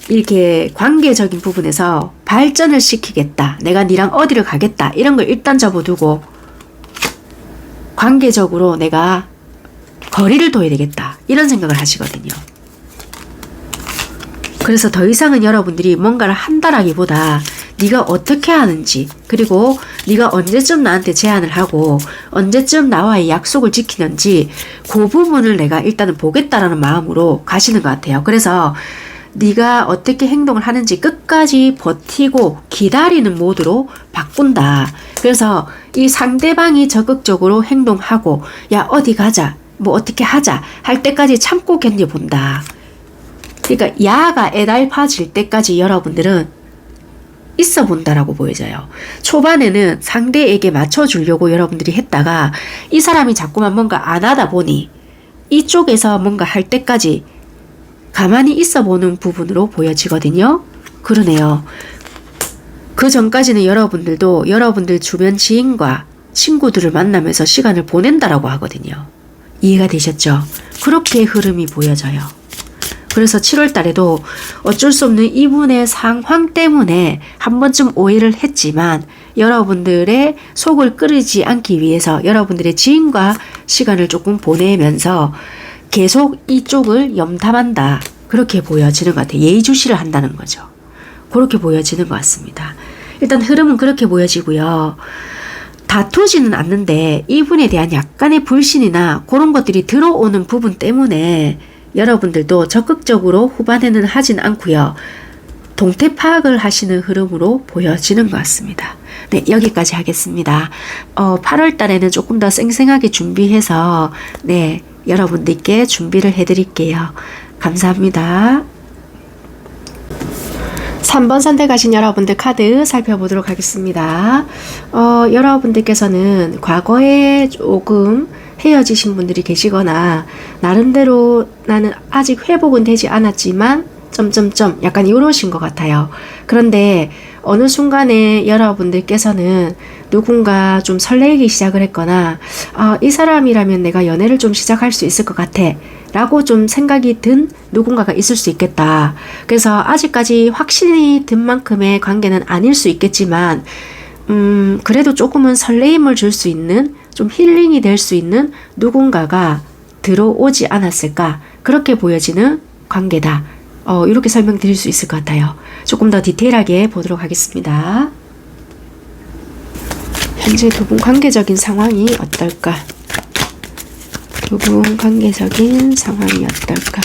이렇게 관계적인 부분에서 발전을 시키겠다. 내가 니랑 어디를 가겠다. 이런 걸 일단 접어두고 관계적으로 내가 거리를 둬야 되겠다. 이런 생각을 하시거든요. 그래서 더 이상은 여러분들이 뭔가를 한다라기보다 네가 어떻게 하는지 그리고 네가 언제쯤 나한테 제안을 하고 언제쯤 나와의 약속을 지키는지 그 부분을 내가 일단은 보겠다라는 마음으로 가시는 것 같아요. 그래서 네가 어떻게 행동을 하는지 끝까지 버티고 기다리는 모드로 바꾼다. 그래서 이 상대방이 적극적으로 행동하고 야 어디 가자 뭐 어떻게 하자 할 때까지 참고 견뎌본다. 그러니까 야가 애달파질 때까지 여러분들은 있어 본다라고 보여져요. 초반에는 상대에게 맞춰주려고 여러분들이 했다가 이 사람이 자꾸만 뭔가 안 하다 보니 이쪽에서 뭔가 할 때까지 가만히 있어 보는 부분으로 보여지거든요. 그러네요. 그 전까지는 여러분들도 여러분들 주변 지인과 친구들을 만나면서 시간을 보낸다라고 하거든요. 이해가 되셨죠? 그렇게 흐름이 보여져요. 그래서 7월 달에도 어쩔 수 없는 이분의 상황 때문에 한 번쯤 오해를 했지만 여러분들의 속을 끓이지 않기 위해서 여러분들의 지인과 시간을 조금 보내면서 계속 이쪽을 염탐한다. 그렇게 보여지는 것 같아요. 예의주시를 한다는 거죠. 그렇게 보여지는 것 같습니다. 일단 흐름은 그렇게 보여지고요. 다투지는 않는데 이분에 대한 약간의 불신이나 그런 것들이 들어오는 부분 때문에 여러분들도 적극적으로 후반에는 하진 않고요. 동태 파악을 하시는 흐름으로 보여지는 것 같습니다. 네, 여기까지 하겠습니다. 8월 달에는 조금 더 쌩쌩하게 준비해서 네, 여러분들께 준비를 해드릴게요. 감사합니다. 3번 선택하신 여러분들 카드 살펴보도록 하겠습니다. 여러분들께서는 과거에 조금 헤어지신 분들이 계시거나 나름대로 나는 아직 회복은 되지 않았지만 점점점 약간 이러신 것 같아요. 그런데 어느 순간에 여러분들께서는 누군가 좀 설레기 시작을 했거나 이 사람이라면 내가 연애를 좀 시작할 수 있을 것 같아 라고 좀 생각이 든 누군가가 있을 수 있겠다. 그래서 아직까지 확신이 든 만큼의 관계는 아닐 수 있겠지만 그래도 조금은 설레임을 줄 수 있는, 좀 힐링이 될 수 있는 누군가가 들어오지 않았을까, 그렇게 보여지는 관계다. 이렇게 설명드릴 수 있을 것 같아요. 조금 더 디테일하게 보도록 하겠습니다. 현재 두 분 관계적인 상황이 어떨까? 두 분 관계적인 상황이 어떨까?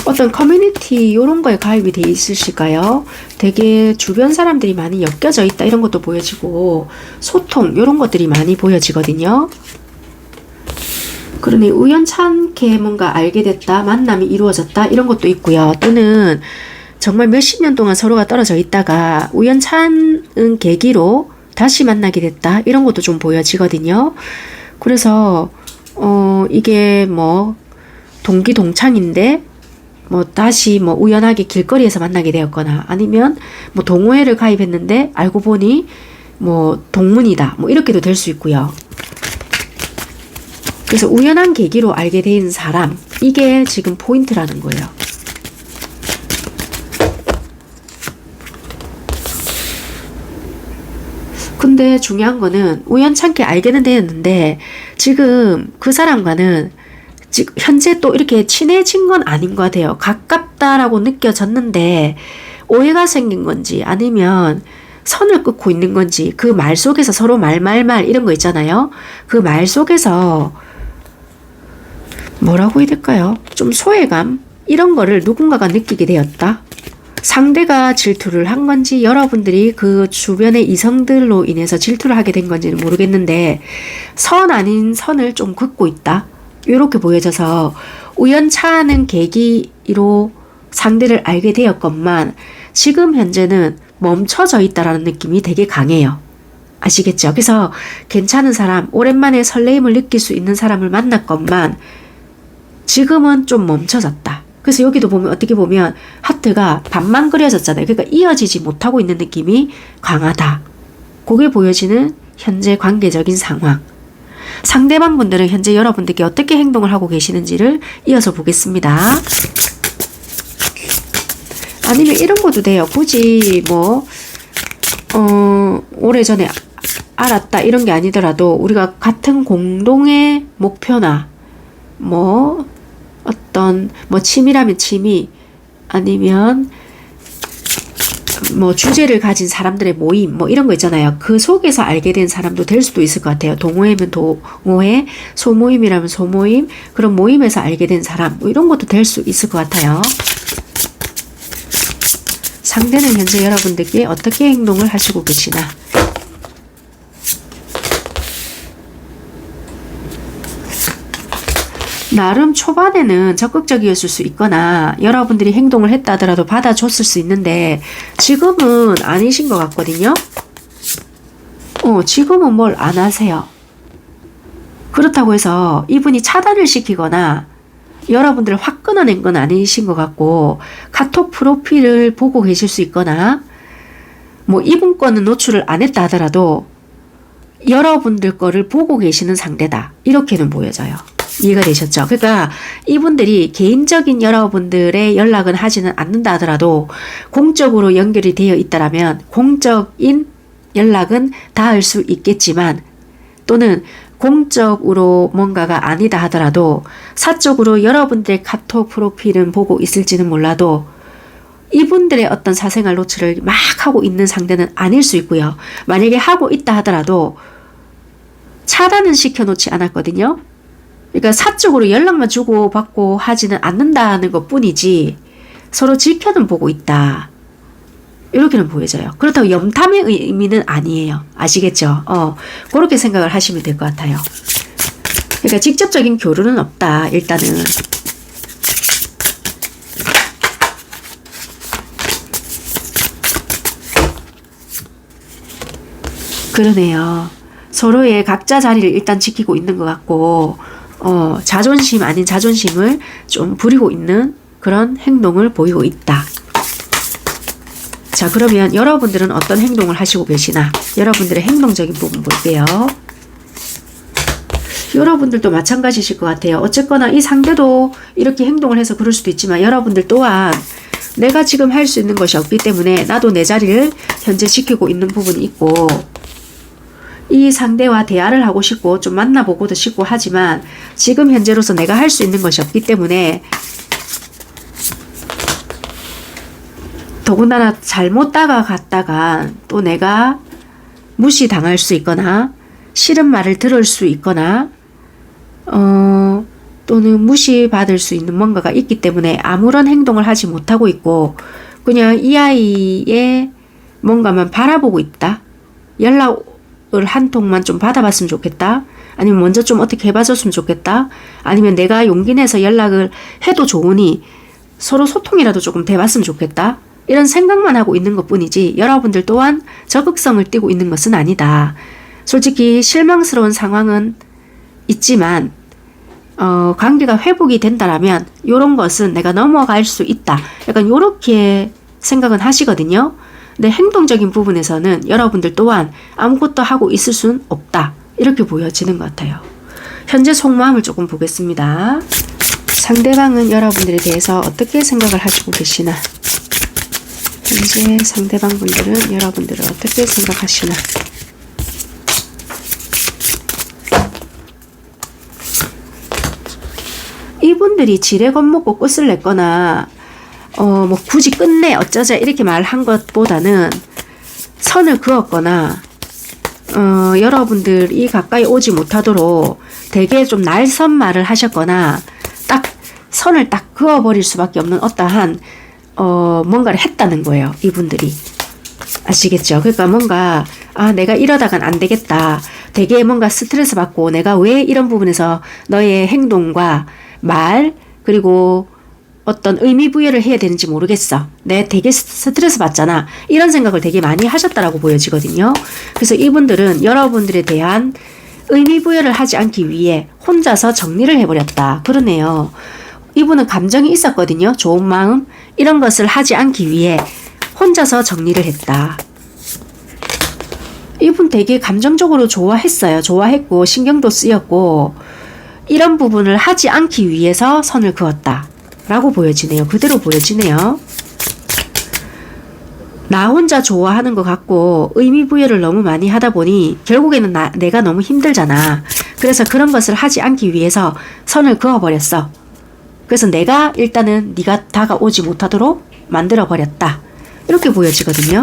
어떤 커뮤니티 이런 거에 가입이 돼 있으실까요? 되게 주변 사람들이 많이 엮여져 있다 이런 것도 보여지고 소통 이런 것들이 많이 보여지거든요. 그러니 우연찮게 뭔가 알게 됐다, 만남이 이루어졌다 이런 것도 있고요. 또는 정말 몇십 년 동안 서로가 떨어져 있다가 우연찮은 계기로 다시 만나게 됐다 이런 것도 좀 보여지거든요. 그래서 이게 뭐 동기동창인데 뭐 다시 뭐 우연하게 길거리에서 만나게 되었거나 아니면 뭐 동호회를 가입했는데 알고 보니 뭐 동문이다 뭐 이렇게도 될 수 있고요. 그래서 우연한 계기로 알게 된 사람, 이게 지금 포인트라는 거예요. 근데 중요한 거는 우연찮게 알게는 되었는데 지금 그 사람과는 지금 현재 또 이렇게 친해진 건 아닌 것 같아요. 가깝다라고 느껴졌는데 오해가 생긴 건지 아니면 선을 긋고 있는 건지, 그 말 속에서 서로 말 이런 거 있잖아요. 그 말 속에서 뭐라고 해야 될까요? 좀 소외감 이런 거를 누군가가 느끼게 되었다. 상대가 질투를 한 건지 여러분들이 그 주변의 이성들로 인해서 질투를 하게 된 건지는 모르겠는데 선 아닌 선을 좀 긋고 있다. 이렇게 보여져서 우연찮은 계기로 상대를 알게 되었건만 지금 현재는 멈춰져 있다라는 느낌이 되게 강해요. 아시겠죠? 그래서 괜찮은 사람, 오랜만에 설레임을 느낄 수 있는 사람을 만났건만 지금은 좀 멈춰졌다. 그래서 여기도 보면 어떻게 보면 하트가 반만 그려졌잖아요. 그러니까 이어지지 못하고 있는 느낌이 강하다. 그게 보여지는 현재 관계적인 상황. 상대방 분들은 현재 여러분들께 어떻게 행동을 하고 계시는지를 이어서 보겠습니다. 아니면 이런 것도 돼요. 굳이 뭐 오래전에 알았다 이런 게 아니더라도 우리가 같은 공동의 목표나 뭐 어떤 뭐 취미라면 취미 아니면 뭐 주제를 가진 사람들의 모임 뭐 이런 거 있잖아요. 그 속에서 알게 된 사람도 될 수도 있을 것 같아요. 동호회면 동호회, 소모임이라면 소모임, 그런 모임에서 알게 된 사람 뭐 이런 것도 될 수 있을 것 같아요. 상대는 현재 여러분들께 어떻게 행동을 하시고 계시나. 나름 초반에는 적극적이었을 수 있거나 여러분들이 행동을 했다 하더라도 받아줬을 수 있는데 지금은 아니신 것 같거든요. 지금은 뭘 안 하세요. 그렇다고 해서 이분이 차단을 시키거나 여러분들을 확 끊어낸 건 아니신 것 같고 카톡 프로필을 보고 계실 수 있거나 뭐 이분 거는 노출을 안 했다 하더라도 여러분들 거를 보고 계시는 상대다. 이렇게는 보여져요. 이해가 되셨죠? 그러니까 이분들이 개인적인 여러분들의 연락은 하지는 않는다 하더라도 공적으로 연결이 되어 있다라면 공적인 연락은 닿을 수 있겠지만 또는 공적으로 뭔가가 아니다 하더라도 사적으로 여러분들의 카톡 프로필은 보고 있을지는 몰라도 이분들의 어떤 사생활 노출을 막 하고 있는 상대는 아닐 수 있고요. 만약에 하고 있다 하더라도 차단은 시켜놓지 않았거든요. 그러니까 사적으로 연락만 주고받고 하지는 않는다는 것 뿐이지 서로 지켜는 보고 있다. 이렇게는 보여져요. 그렇다고 염탐의 의미는 아니에요. 아시겠죠? 그렇게 생각을 하시면 될 것 같아요. 그러니까 직접적인 교류는 없다. 일단은. 그러네요. 서로의 각자 자리를 일단 지키고 있는 것 같고, 자존심 아닌 자존심을 좀 부리고 있는 그런 행동을 보이고 있다. 자, 그러면 여러분들은 어떤 행동을 하시고 계시나? 여러분들의 행동적인 부분 볼게요. 여러분들도 마찬가지실 것 같아요. 어쨌거나 이 상대도 이렇게 행동을 해서 그럴 수도 있지만 여러분들 또한 내가 지금 할 수 있는 것이 없기 때문에 나도 내 자리를 현재 지키고 있는 부분이 있고, 이 상대와 대화를 하고 싶고 좀 만나보고도 싶고 하지만 지금 현재로서 내가 할 수 있는 것이 없기 때문에, 더군다나 잘못 다가갔다가 또 내가 무시당할 수 있거나 싫은 말을 들을 수 있거나 또는 무시받을 수 있는 뭔가가 있기 때문에 아무런 행동을 하지 못하고 있고 그냥 이 아이의 뭔가만 바라보고 있다. 연락을 한 통만 좀 받아봤으면 좋겠다. 아니면 먼저 좀 어떻게 해봐줬으면 좋겠다. 아니면 내가 용기 내서 연락을 해도 좋으니 서로 소통이라도 조금 돼봤으면 좋겠다. 이런 생각만 하고 있는 것뿐이지 여러분들 또한 적극성을 띠고 있는 것은 아니다. 솔직히 실망스러운 상황은 있지만 관계가 회복이 된다라면 이런 것은 내가 넘어갈 수 있다. 약간 이렇게 생각은 하시거든요. 근데 행동적인 부분에서는 여러분들 또한 아무것도 하고 있을 수는 없다. 이렇게 보여지는 것 같아요. 현재 속마음을 조금 보겠습니다. 상대방은 여러분들에 대해서 어떻게 생각을 하시고 계시나? 현재 상대방 분들은 여러분들을 어떻게 생각하시나? 이분들이 지레 겁먹고 끝을 냈거나 뭐 굳이 끝내 어쩌자 이렇게 말한 것보다는 선을 그었거나 여러분들이 가까이 오지 못하도록 되게 좀 날선 말을 하셨거나 딱 선을 딱 그어버릴 수밖에 없는 어떠한 뭔가를 했다는 거예요. 이분들이. 아시겠죠? 그러니까 뭔가 내가 이러다간 안 되겠다. 되게 뭔가 스트레스 받고 내가 왜 이런 부분에서 너의 행동과 말 그리고 어떤 의미 부여를 해야 되는지 모르겠어. 내가 되게 스트레스 받잖아. 이런 생각을 되게 많이 하셨다라고 보여지거든요. 그래서 이분들은 여러분들에 대한 의미 부여를 하지 않기 위해 혼자서 정리를 해버렸다. 그러네요. 이분은 감정이 있었거든요. 좋은 마음 이런 것을 하지 않기 위해 혼자서 정리를 했다. 이분 되게 감정적으로 좋아했어요. 좋아했고 신경도 쓰였고 이런 부분을 하지 않기 위해서 선을 그었다. 라고 보여지네요. 그대로 보여지네요. 나 혼자 좋아하는 것 같고 의미 부여를 너무 많이 하다 보니 결국에는 내가 너무 힘들잖아. 그래서 그런 것을 하지 않기 위해서 선을 그어버렸어. 그래서 내가 일단은 네가 다가오지 못하도록 만들어버렸다. 이렇게 보여지거든요.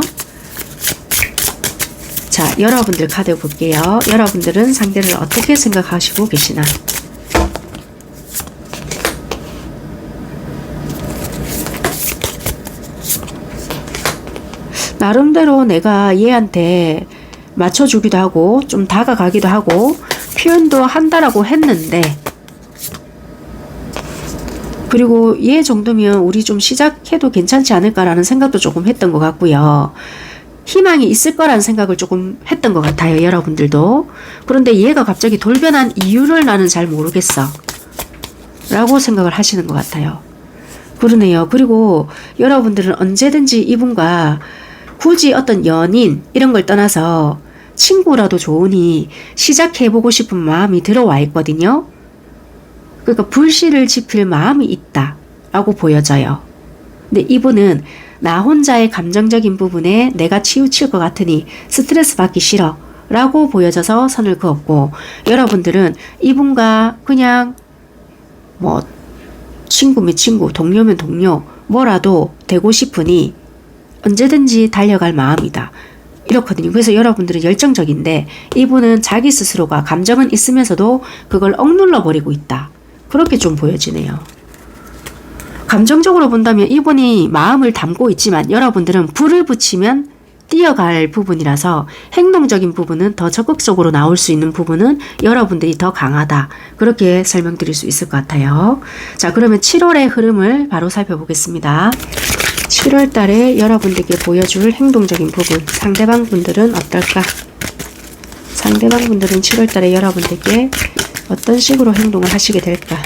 자, 여러분들 카드 볼게요. 여러분들은 상대를 어떻게 생각하시고 계시나? 나름대로 내가 얘한테 맞춰주기도 하고 좀 다가가기도 하고 표현도 한다라고 했는데 그리고 얘 정도면 우리 좀 시작해도 괜찮지 않을까라는 생각도 조금 했던 것 같고요. 희망이 있을 거라는 생각을 조금 했던 것 같아요. 여러분들도. 그런데 얘가 갑자기 돌변한 이유를 나는 잘 모르겠어. 라고 생각을 하시는 것 같아요. 그러네요. 그리고 여러분들은 언제든지 이분과 굳이 어떤 연인 이런 걸 떠나서 친구라도 좋으니 시작해보고 싶은 마음이 들어와 있거든요. 그러니까 불씨를 지필 마음이 있다 라고 보여져요. 근데 이분은 나 혼자의 감정적인 부분에 내가 치우칠 것 같으니 스트레스 받기 싫어 라고 보여져서 선을 그었고 여러분들은 이분과 그냥 뭐 친구면 친구, 동료면 동료 뭐라도 되고 싶으니 언제든지 달려갈 마음이다. 이렇거든요. 그래서 여러분들은 열정적인데 이분은 자기 스스로가 감정은 있으면서도 그걸 억눌러 버리고 있다. 그렇게 좀 보여지네요. 감정적으로 본다면 이분이 마음을 담고 있지만 여러분들은 불을 붙이면 뛰어갈 부분이라서 행동적인 부분은 더 적극적으로 나올 수 있는 부분은 여러분들이 더 강하다. 그렇게 설명드릴 수 있을 것 같아요. 자, 그러면 7월의 흐름을 바로 살펴보겠습니다. 7월 달에 여러분들께 보여줄 행동적인 부분, 상대방 분들은 어떨까? 상대방 분들은 7월 달에 여러분들께 어떤 식으로 행동을 하시게 될까?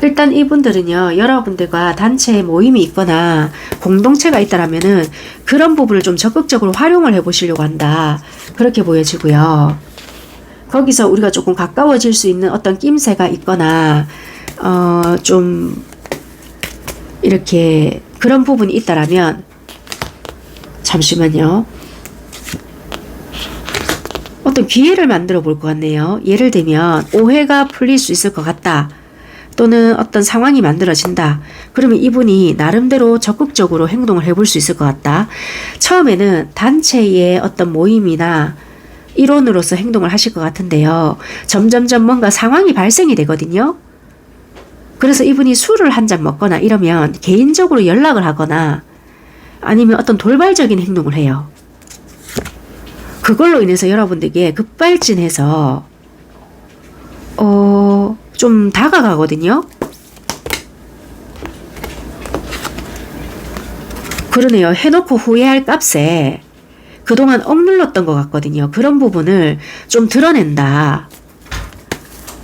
일단 이분들은요, 여러분들과 단체의 모임이 있거나 공동체가 있다라면은 그런 부분을 좀 적극적으로 활용을 해보시려고 한다. 그렇게 보여지고요. 거기서 우리가 조금 가까워질 수 있는 어떤 낌새가 있거나, 좀, 이렇게 그런 부분이 있다라면, 잠시만요. 어떤 기회를 만들어 볼 것 같네요. 예를 들면, 오해가 풀릴 수 있을 것 같다. 또는 어떤 상황이 만들어진다. 그러면 이분이 나름대로 적극적으로 행동을 해볼 수 있을 것 같다. 처음에는 단체의 어떤 모임이나 일원으로서 행동을 하실 것 같은데요. 점점점 뭔가 상황이 발생이 되거든요. 그래서 이분이 술을 한 잔 먹거나 이러면 개인적으로 연락을 하거나 아니면 어떤 돌발적인 행동을 해요. 그걸로 인해서 여러분들에게 급발진해서 좀 다가가거든요. 그러네요. 해놓고 후회할 값에 그동안 억눌렀던 것 같거든요. 그런 부분을 좀 드러낸다.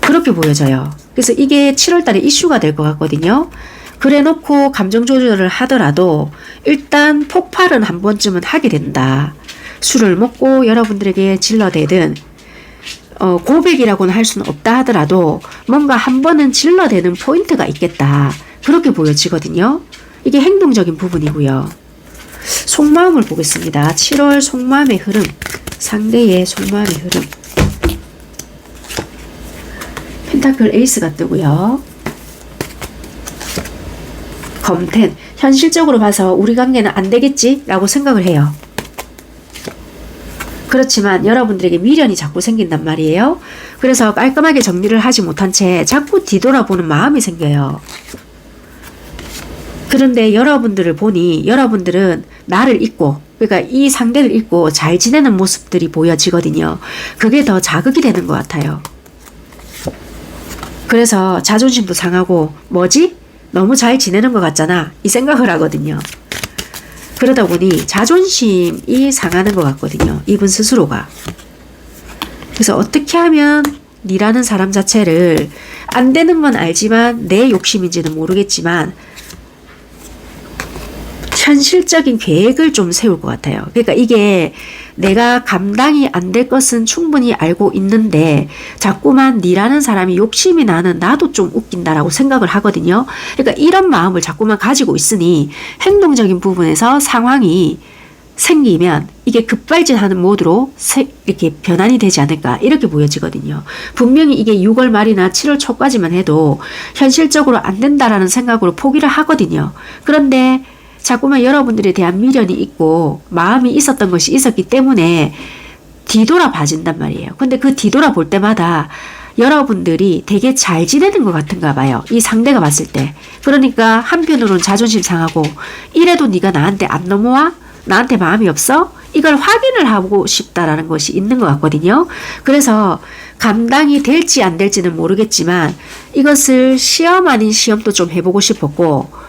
그렇게 보여져요. 그래서 이게 7월달에 이슈가 될 것 같거든요. 그래 놓고 감정 조절을 하더라도 일단 폭발은 한 번쯤은 하게 된다. 술을 먹고 여러분들에게 질러대든 고백이라고는 할 수는 없다 하더라도 뭔가 한 번은 질러대는 포인트가 있겠다. 그렇게 보여지거든요. 이게 행동적인 부분이고요. 속마음을 보겠습니다. 7월 속마음의 흐름, 상대의 속마음의 흐름. 펜타클 에이스가 뜨고요. 검텐, 현실적으로 봐서 우리 관계는 안 되겠지? 라고 생각을 해요. 그렇지만 여러분들에게 미련이 자꾸 생긴단 말이에요. 그래서 깔끔하게 정리를 하지 못한 채 자꾸 뒤돌아보는 마음이 생겨요. 그런데 여러분들을 보니 여러분들은 나를 잊고, 그러니까 이 상대를 잊고 잘 지내는 모습들이 보여지거든요. 그게 더 자극이 되는 것 같아요. 그래서 자존심도 상하고 뭐지? 너무 잘 지내는 것 같잖아. 이 생각을 하거든요. 그러다 보니 자존심이 상하는 것 같거든요. 이분 스스로가. 그래서 어떻게 하면 니라는 사람 자체를 안 되는 건 알지만 내 욕심인지는 모르겠지만 현실적인 계획을 좀 세울 것 같아요. 그러니까 이게 내가 감당이 안 될 것은 충분히 알고 있는데 자꾸만 니라는 사람이 욕심이 나는 나도 좀 웃긴다라고 생각을 하거든요. 그러니까 이런 마음을 자꾸만 가지고 있으니 행동적인 부분에서 상황이 생기면 이게 급발진하는 모드로 이렇게 변환이 되지 않을까 이렇게 보여지거든요. 분명히 이게 6월 말이나 7월 초까지만 해도 현실적으로 안 된다라는 생각으로 포기를 하거든요. 그런데 자꾸만 여러분들에 대한 미련이 있고 마음이 있었던 것이 있었기 때문에 뒤돌아 봐진단 말이에요. 근데 그 뒤돌아 볼 때마다 여러분들이 되게 잘 지내는 것 같은가 봐요. 이 상대가 봤을 때. 그러니까 한편으로는 자존심 상하고 이래도 네가 나한테 안 넘어와? 나한테 마음이 없어? 이걸 확인을 하고 싶다라는 것이 있는 것 같거든요. 그래서 감당이 될지 안 될지는 모르겠지만 이것을 시험 아닌 시험도 좀 해보고 싶었고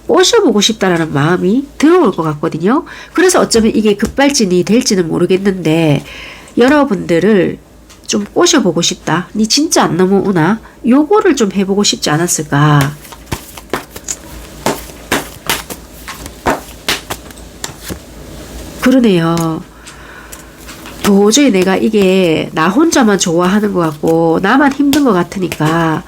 꼬셔보고 싶다라는 마음이 들어올 것 같거든요. 그래서 어쩌면 이게 급발진이 될지는 모르겠는데 여러분들을 좀 꼬셔보고 싶다. 니 진짜 안 넘어오나? 요거를 좀 해보고 싶지 않았을까. 그러네요. 도저히 내가 이게 나 혼자만 좋아하는 것 같고 나만 힘든 것 같으니까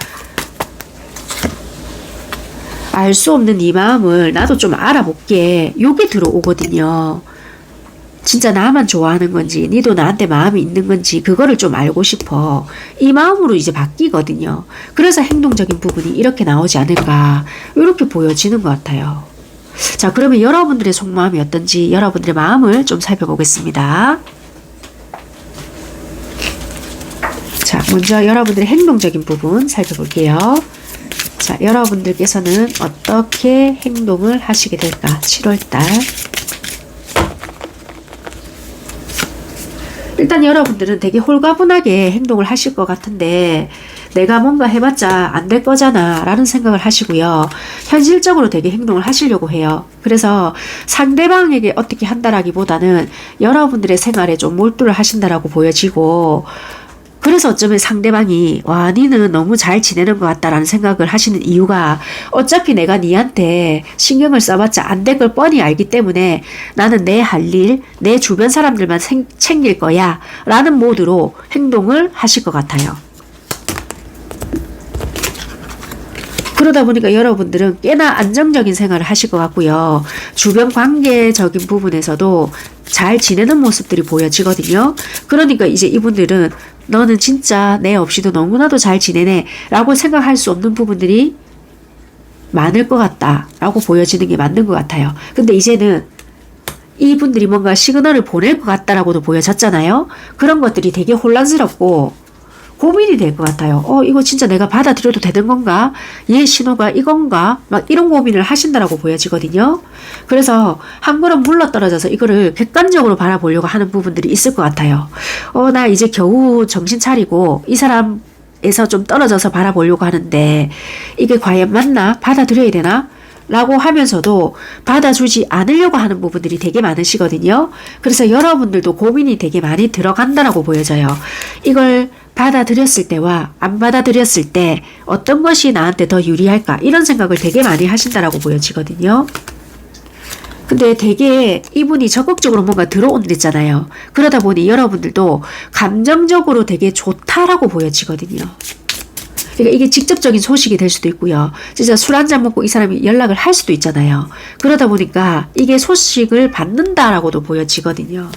알 수 없는 네 마음을 나도 좀 알아볼게. 요게 들어오거든요. 진짜 나만 좋아하는 건지 니도 나한테 마음이 있는 건지 그거를 좀 알고 싶어. 이 마음으로 이제 바뀌거든요. 그래서 행동적인 부분이 이렇게 나오지 않을까 이렇게 보여지는 것 같아요. 자, 그러면 여러분들의 속마음이 어떤지 여러분들의 마음을 좀 살펴보겠습니다. 자, 먼저 여러분들의 행동적인 부분 살펴볼게요. 자, 여러분들께서는 어떻게 행동을 하시게 될까? 7월달. 일단 여러분들은 되게 홀가분하게 행동을 하실 것 같은데 내가 뭔가 해봤자 안 될 거잖아 라는 생각을 하시고요. 현실적으로 되게 행동을 하시려고 해요. 그래서 상대방에게 어떻게 한다라기보다는 여러분들의 생활에 좀 몰두를 하신다라고 보여지고, 그래서 어쩌면 상대방이 와 니는 너무 잘 지내는 것 같다라는 생각을 하시는 이유가 어차피 내가 니한테 신경을 써봤자 안 될 걸 뻔히 알기 때문에 나는 내 할 일, 내 주변 사람들만 챙길 거야 라는 모드로 행동을 하실 것 같아요. 그러다 보니까 여러분들은 꽤나 안정적인 생활을 하실 것 같고요. 주변 관계적인 부분에서도 잘 지내는 모습들이 보여지거든요. 그러니까 이제 이분들은 너는 진짜 내 없이도 너무나도 잘 지내네 라고 생각할 수 없는 부분들이 많을 것 같다 라고 보여지는 게 맞는 것 같아요. 근데 이제는 이분들이 뭔가 시그널을 보낼 것 같다라고도 보여졌잖아요. 그런 것들이 되게 혼란스럽고 고민이 될 것 같아요. 이거 진짜 내가 받아들여도 되는 건가? 얘 신호가 이건가? 막 이런 고민을 하신다라고 보여지거든요. 그래서 한 걸음 물러떨어져서 이거를 객관적으로 바라보려고 하는 부분들이 있을 것 같아요. 나 이제 겨우 정신 차리고 이 사람에서 좀 떨어져서 바라보려고 하는데 이게 과연 맞나? 받아들여야 되나? 라고 하면서도 받아주지 않으려고 하는 부분들이 되게 많으시거든요. 그래서 여러분들도 고민이 되게 많이 들어간다라고 보여져요. 이걸 받아들였을 때와 안 받아들였을 때 어떤 것이 나한테 더 유리할까 이런 생각을 되게 많이 하신다라고 보여지거든요. 근데 되게 이분이 적극적으로 뭔가 들어온댔잖아요. 그러다 보니 여러분들도 감정적으로 되게 좋다라고 보여지거든요. 그러니까 이게 직접적인 소식이 될 수도 있고요. 진짜 술 한잔 먹고 이 사람이 연락을 할 수도 있잖아요. 그러다 보니까 이게 소식을 받는다라고도 보여지거든요.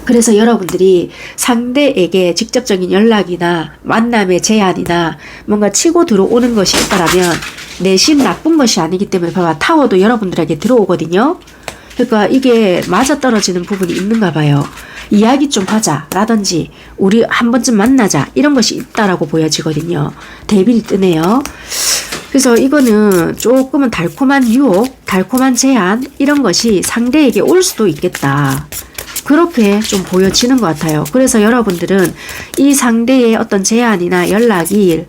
그래서 여러분들이 상대에게 직접적인 연락이나 만남의 제안이나 뭔가 치고 들어오는 것이 있다라면 내심 나쁜 것이 아니기 때문에 봐봐 타워도 여러분들에게 들어오거든요. 그러니까 이게 맞아떨어지는 부분이 있는가 봐요. 이야기 좀 하자 라든지 우리 한 번쯤 만나자 이런 것이 있다라고 보여지거든요. 대빌이 뜨네요. 그래서 이거는 조금은 달콤한 유혹, 달콤한 제안 이런 것이 상대에게 올 수도 있겠다. 그렇게 좀 보여지는 것 같아요. 그래서 여러분들은 이 상대의 어떤 제안이나 연락이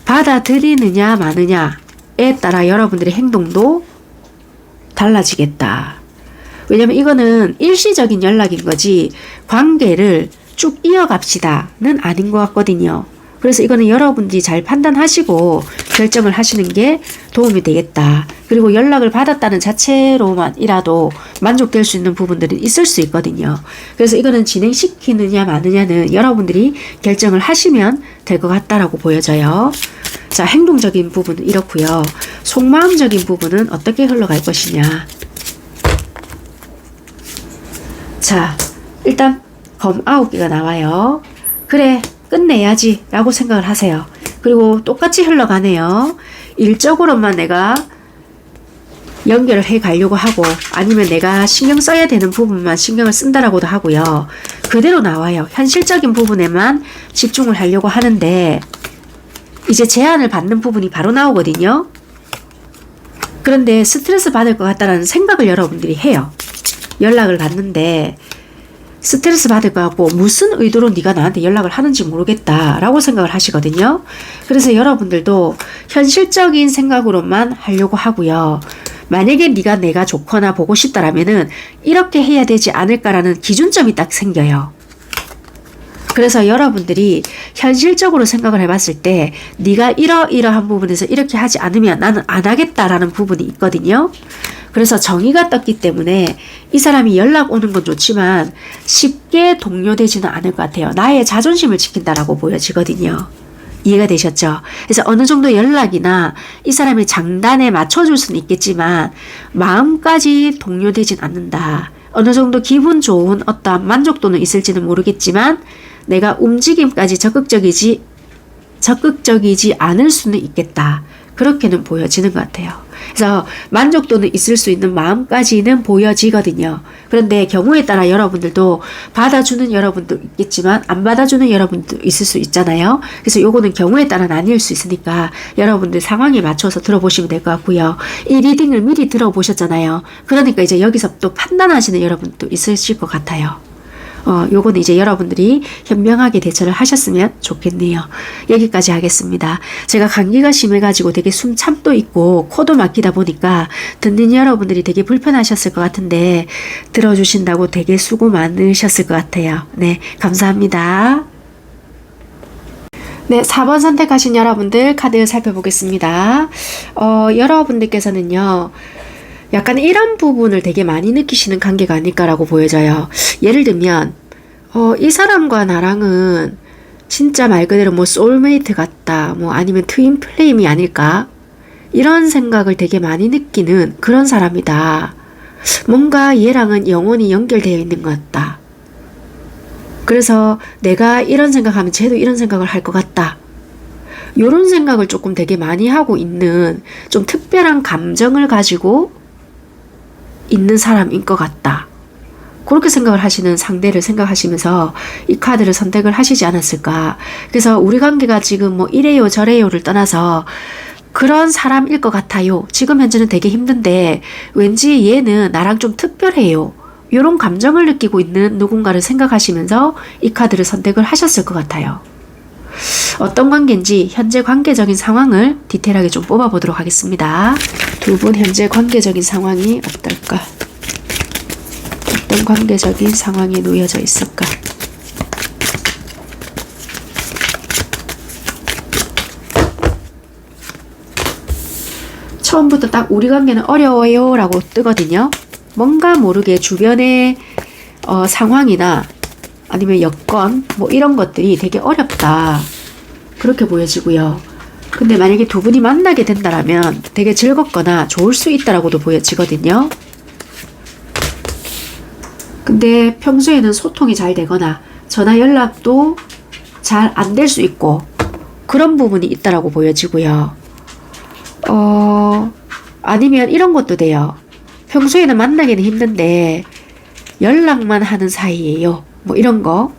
받아들이느냐 마느냐에 따라 여러분들의 행동도 달라지겠다. 왜냐면 이거는 일시적인 연락인 거지 관계를 쭉 이어갑시다는 아닌 것 같거든요. 그래서 이거는 여러분들이 잘 판단하시고 결정을 하시는 게 도움이 되겠다. 그리고 연락을 받았다는 자체로만이라도 만족될 수 있는 부분들은 있을 수 있거든요. 그래서 이거는 진행시키느냐 마느냐는 여러분들이 결정을 하시면 될 것 같다라고 보여져요. 자, 행동적인 부분은 이렇고요. 속마음적인 부분은 어떻게 흘러갈 것이냐. 자, 일단 검 9개가 나와요. 그래, 끝내야지 라고 생각을 하세요. 그리고 똑같이 흘러가네요. 일적으로만 내가 연결을 해 가려고 하고 아니면 내가 신경 써야 되는 부분만 신경을 쓴다라고도 하고요. 그대로 나와요. 현실적인 부분에만 집중을 하려고 하는데 이제 제안을 받는 부분이 바로 나오거든요. 그런데 스트레스 받을 것 같다라는 생각을 여러분들이 해요. 연락을 받는데 스트레스 받을 것 같고 무슨 의도로 네가 나한테 연락을 하는지 모르겠다 라고 생각을 하시거든요. 그래서 여러분들도 현실적인 생각으로만 하려고 하고요. 만약에 네가 내가 좋거나 보고 싶다라면은 이렇게 해야 되지 않을까라는 기준점이 딱 생겨요. 그래서 여러분들이 현실적으로 생각을 해봤을 때 네가 이러이러한 부분에서 이렇게 하지 않으면 나는 안 하겠다라는 부분이 있거든요. 그래서 정의가 떴기 때문에 이 사람이 연락 오는 건 좋지만 쉽게 동요되지는 않을 것 같아요. 나의 자존심을 지킨다라고 보여지거든요. 이해가 되셨죠? 그래서 어느 정도 연락이나 이 사람의 장단에 맞춰줄 수는 있겠지만 마음까지 동요되진 않는다. 어느 정도 기분 좋은 어떠한 만족도는 있을지는 모르겠지만 내가 움직임까지 적극적이지 않을 수는 있겠다. 그렇게는 보여지는 것 같아요. 그래서 만족도는 있을 수 있는 마음까지는 보여지거든요. 그런데 경우에 따라 여러분들도 받아주는 여러분도 있겠지만 안 받아주는 여러분도 있을 수 있잖아요. 그래서 요거는 경우에 따라 나뉠 수 있으니까 여러분들 상황에 맞춰서 들어보시면 될 것 같고요. 이 리딩을 미리 들어보셨잖아요. 그러니까 이제 여기서 또 판단하시는 여러분도 있으실 것 같아요. 요거는 이제 여러분들이 현명하게 대처를 하셨으면 좋겠네요. 여기까지 하겠습니다. 제가 감기가 심해가지고 되게 숨참도 있고 코도 막히다 보니까 듣는 여러분들이 되게 불편하셨을 것 같은데 들어주신다고 되게 수고 많으셨을 것 같아요. 네, 감사합니다. 네, 4번 선택하신 여러분들 카드 살펴보겠습니다. 여러분들께서는요. 약간 이런 부분을 되게 많이 느끼시는 관계가 아닐까라고 보여져요. 예를 들면 이 사람과 나랑은 진짜 말 그대로 뭐 소울메이트 같다, 뭐 아니면 트윈 플레임이 아닐까, 이런 생각을 되게 많이 느끼는 그런 사람이다. 뭔가 얘랑은 영혼이 연결되어 있는 것 같다. 그래서 내가 이런 생각하면 쟤도 이런 생각을 할 것 같다. 요런 생각을 조금 되게 많이 하고 있는 좀 특별한 감정을 가지고 있는 사람인 것 같다. 그렇게 생각을 하시는 상대를 생각하시면서 이 카드를 선택을 하시지 않았을까. 그래서 우리 관계가 지금 뭐 이래요 저래요를 떠나서 그런 사람일 것 같아요. 지금 현재는 되게 힘든데 왠지 얘는 나랑 좀 특별해요. 이런 감정을 느끼고 있는 누군가를 생각하시면서 이 카드를 선택을 하셨을 것 같아요. 어떤 관계인지 현재 관계적인 상황을 디테일하게 좀 뽑아보도록 하겠습니다. 두 분 현재 관계적인 상황이 어떨까? 어떤 관계적인 상황이 놓여져 있을까? 처음부터 딱 우리 관계는 어려워요 라고 뜨거든요. 뭔가 모르게 주변의 상황이나 아니면 여건 뭐 이런 것들이 되게 어렵다, 그렇게 보여지고요. 근데 만약에 두 분이 만나게 된다라면 되게 즐겁거나 좋을 수 있다라고도 보여지거든요. 근데 평소에는 소통이 잘 되거나 전화 연락도 잘 안 될 수 있고 그런 부분이 있다라고 보여지고요. 아니면 이런 것도 돼요. 평소에는 만나기는 힘든데 연락만 하는 사이예요. 뭐 이런 거.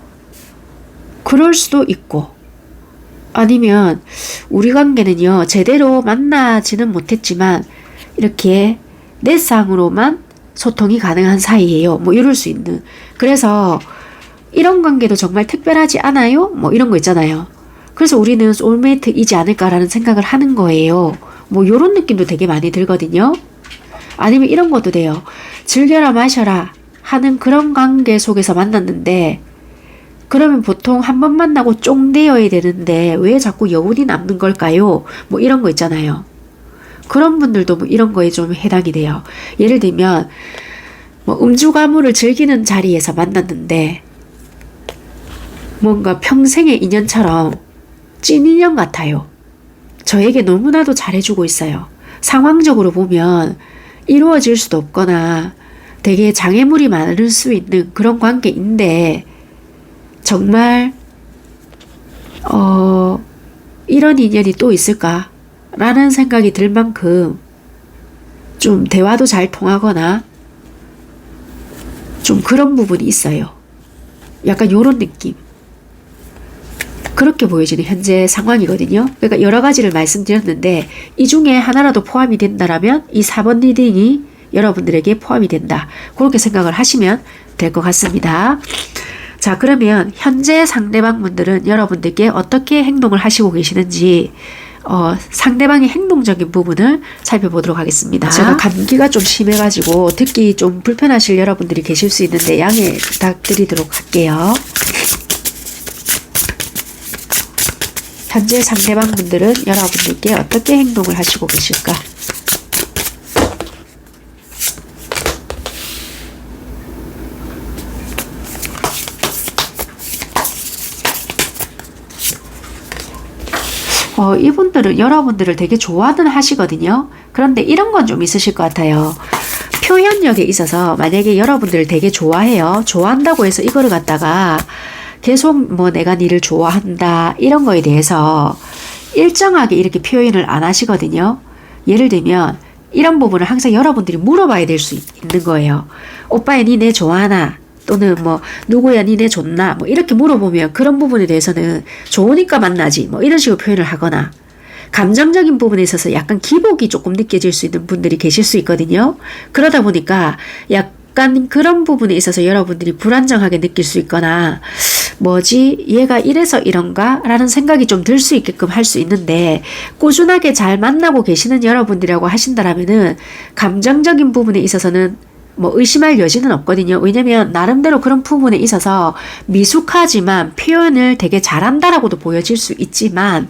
그럴 수도 있고, 아니면 우리 관계는요 제대로 만나지는 못했지만 이렇게 내상으로만 소통이 가능한 사이예요. 뭐 이럴 수 있는. 그래서 이런 관계도 정말 특별하지 않아요? 뭐 이런 거 있잖아요. 그래서 우리는 소울메이트이지 않을까라는 생각을 하는 거예요. 뭐 이런 느낌도 되게 많이 들거든요. 아니면 이런 것도 돼요. 즐겨라 마셔라 하는 그런 관계 속에서 만났는데 그러면 보통 한 번 만나고 쫑되어야 되는데 왜 자꾸 여운이 남는 걸까요? 뭐 이런 거 있잖아요. 그런 분들도 뭐 이런 거에 좀 해당이 돼요. 예를 들면 뭐 음주 가무를 즐기는 자리에서 만났는데 뭔가 평생의 인연처럼 찐 인연 같아요. 저에게 너무나도 잘해주고 있어요. 상황적으로 보면 이루어질 수도 없거나 되게 장애물이 많을 수 있는 그런 관계인데 정말 이런 인연이 또 있을까? 라는 생각이 들 만큼 좀 대화도 잘 통하거나 좀 그런 부분이 있어요. 약간 요런 느낌. 그렇게 보여지는 현재 상황이거든요. 그러니까 여러 가지를 말씀드렸는데 이 중에 하나라도 포함이 된다라면 이 4번 리딩이 여러분들에게 포함이 된다. 그렇게 생각을 하시면 될 것 같습니다. 자, 그러면 현재 상대방 분들은 여러분들께 어떻게 행동을 하시고 계시는지 상대방의 행동적인 부분을 살펴보도록 하겠습니다. 제가 감기가 좀 심해가지고 듣기 좀 불편하실 여러분들이 계실 수 있는데 양해 부탁드리도록 할게요. 현재 상대방 분들은 여러분들께 어떻게 행동을 하시고 계실까? 이분들은 여러분들을 되게 좋아는 하시거든요. 그런데 이런 건 좀 있으실 것 같아요. 표현력에 있어서 만약에 여러분들을 되게 좋아해요. 좋아한다고 해서 이거를 갖다가 계속 뭐 내가 니를 좋아한다 이런 거에 대해서 일정하게 이렇게 표현을 안 하시거든요. 예를 들면 이런 부분을 항상 여러분들이 물어봐야 될 수 있는 거예요. 오빠야 니 내 좋아하나? 또는 뭐 누구야 니 내 좋나? 뭐 이렇게 물어보면 그런 부분에 대해서는 좋으니까 만나지 뭐 이런 식으로 표현을 하거나, 감정적인 부분에 있어서 약간 기복이 조금 느껴질 수 있는 분들이 계실 수 있거든요. 그러다 보니까 약간 그런 부분에 있어서 여러분들이 불안정하게 느낄 수 있거나, 뭐지 얘가 이래서 이런가 라는 생각이 좀 들 수 있게끔 할 수 있는데, 꾸준하게 잘 만나고 계시는 여러분들이라고 하신다라면은 감정적인 부분에 있어서는 뭐 의심할 여지는 없거든요. 왜냐면 나름대로 그런 부분에 있어서 미숙하지만 표현을 되게 잘한다라고도 보여질 수 있지만,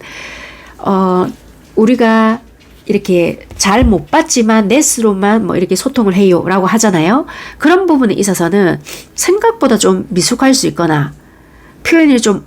우리가 이렇게 잘 못 봤지만 넷으로만 뭐 이렇게 소통을 해요 라고 하잖아요. 그런 부분에 있어서는 생각보다 좀 미숙할 수 있거나 표현이 좀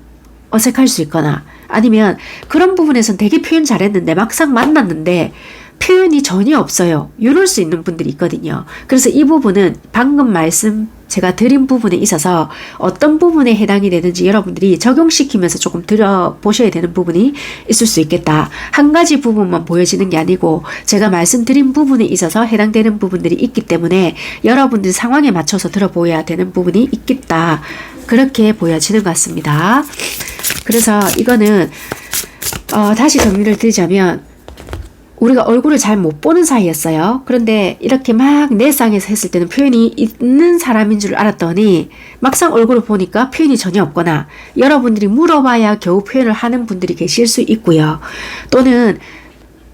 어색할 수 있거나, 아니면 그런 부분에선 되게 표현 잘했는데 막상 만났는데 표현이 전혀 없어요. 이럴 수 있는 분들이 있거든요. 그래서 이 부분은 방금 말씀 제가 드린 부분에 있어서 어떤 부분에 해당이 되는지 여러분들이 적용시키면서 조금 들어보셔야 되는 부분이 있을 수 있겠다. 한 가지 부분만 보여지는 게 아니고 제가 말씀드린 부분에 있어서 해당되는 부분들이 있기 때문에 여러분들 상황에 맞춰서 들어보아야 되는 부분이 있겠다. 그렇게 보여지는 것 같습니다. 그래서 이거는 다시 정리를 드리자면, 우리가 얼굴을 잘 못 보는 사이였어요. 그런데 이렇게 막 내상에서 했을 때는 표현이 있는 사람인 줄 알았더니 막상 얼굴을 보니까 표현이 전혀 없거나, 여러분들이 물어봐야 겨우 표현을 하는 분들이 계실 수 있고요. 또는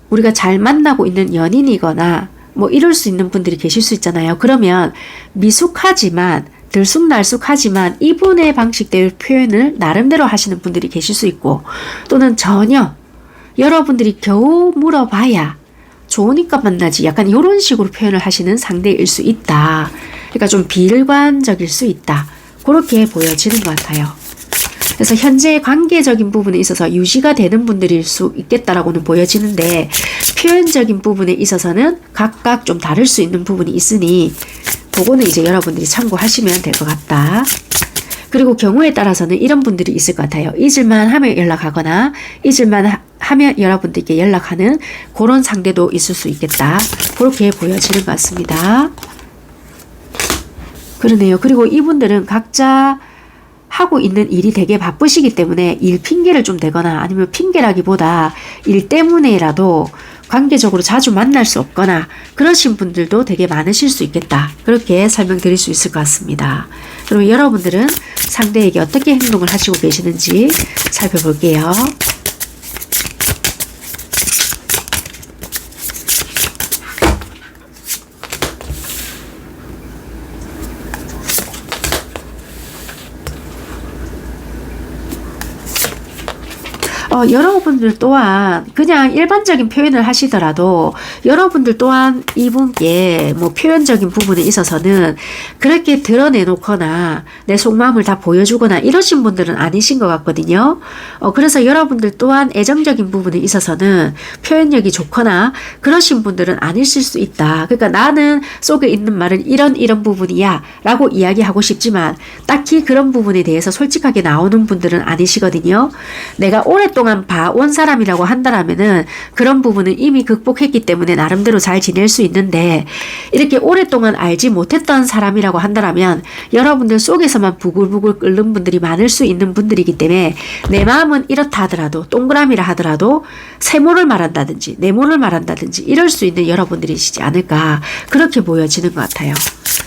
우리가 잘 만나고 있는 연인이거나 뭐 이럴 수 있는 분들이 계실 수 있잖아요. 그러면 미숙하지만 들쑥날쑥하지만 이분의 방식대로 표현을 나름대로 하시는 분들이 계실 수 있고, 또는 전혀 여러분들이 겨우 물어봐야 좋으니까 만나지 약간 이런 식으로 표현을 하시는 상대일 수 있다. 그러니까 좀 비일관적일 수 있다. 그렇게 보여지는 것 같아요. 그래서 현재 관계적인 부분에 있어서 유지가 되는 분들일 수 있겠다라고는 보여지는데, 표현적인 부분에 있어서는 각각 좀 다를 수 있는 부분이 있으니 그거는 이제 여러분들이 참고하시면 될 것 같다. 그리고 경우에 따라서는 이런 분들이 있을 것 같아요. 잊을만 하면 연락하거나 잊을만 하면 여러분들께 연락하는 그런 상대도 있을 수 있겠다. 그렇게 보여지는 것 같습니다. 그러네요. 그리고 이분들은 각자 하고 있는 일이 되게 바쁘시기 때문에 일 핑계를 좀 대거나, 아니면 핑계라기보다 일 때문에라도 관계적으로 자주 만날 수 없거나 그러신 분들도 되게 많으실 수 있겠다. 그렇게 설명드릴 수 있을 것 같습니다. 그럼 여러분들은 상대에게 어떻게 행동을 하시고 계시는지 살펴볼게요. 여러분들 또한 그냥 일반적인 표현을 하시더라도 여러분들 또한 이분께 뭐 표현적인 부분에 있어서는 그렇게 드러내놓거나 내 속마음을 다 보여주거나 이러신 분들은 아니신 것 같거든요. 그래서 여러분들 또한 애정적인 부분에 있어서는 표현력이 좋거나 그러신 분들은 아니실 수 있다. 그러니까 나는 속에 있는 말은 이런 부분이야 라고 이야기하고 싶지만 딱히 그런 부분에 대해서 솔직하게 나오는 분들은 아니시거든요. 내가 오랫동안 봐온 사람이라고 한다면은 그런 부분은 이미 극복했기 때문에 나름대로 잘 지낼 수 있는데, 이렇게 오랫동안 알지 못했던 사람이라고 한다면 여러분들 속에서만 부글부글 끓는 분들이 많을 수 있는 분들이기 때문에 내 마음은 이렇다 하더라도, 동그라미라 하더라도 세모를 말한다든지 네모를 말한다든지 이럴 수 있는 여러분들이시지 않을까, 그렇게 보여지는 것 같아요.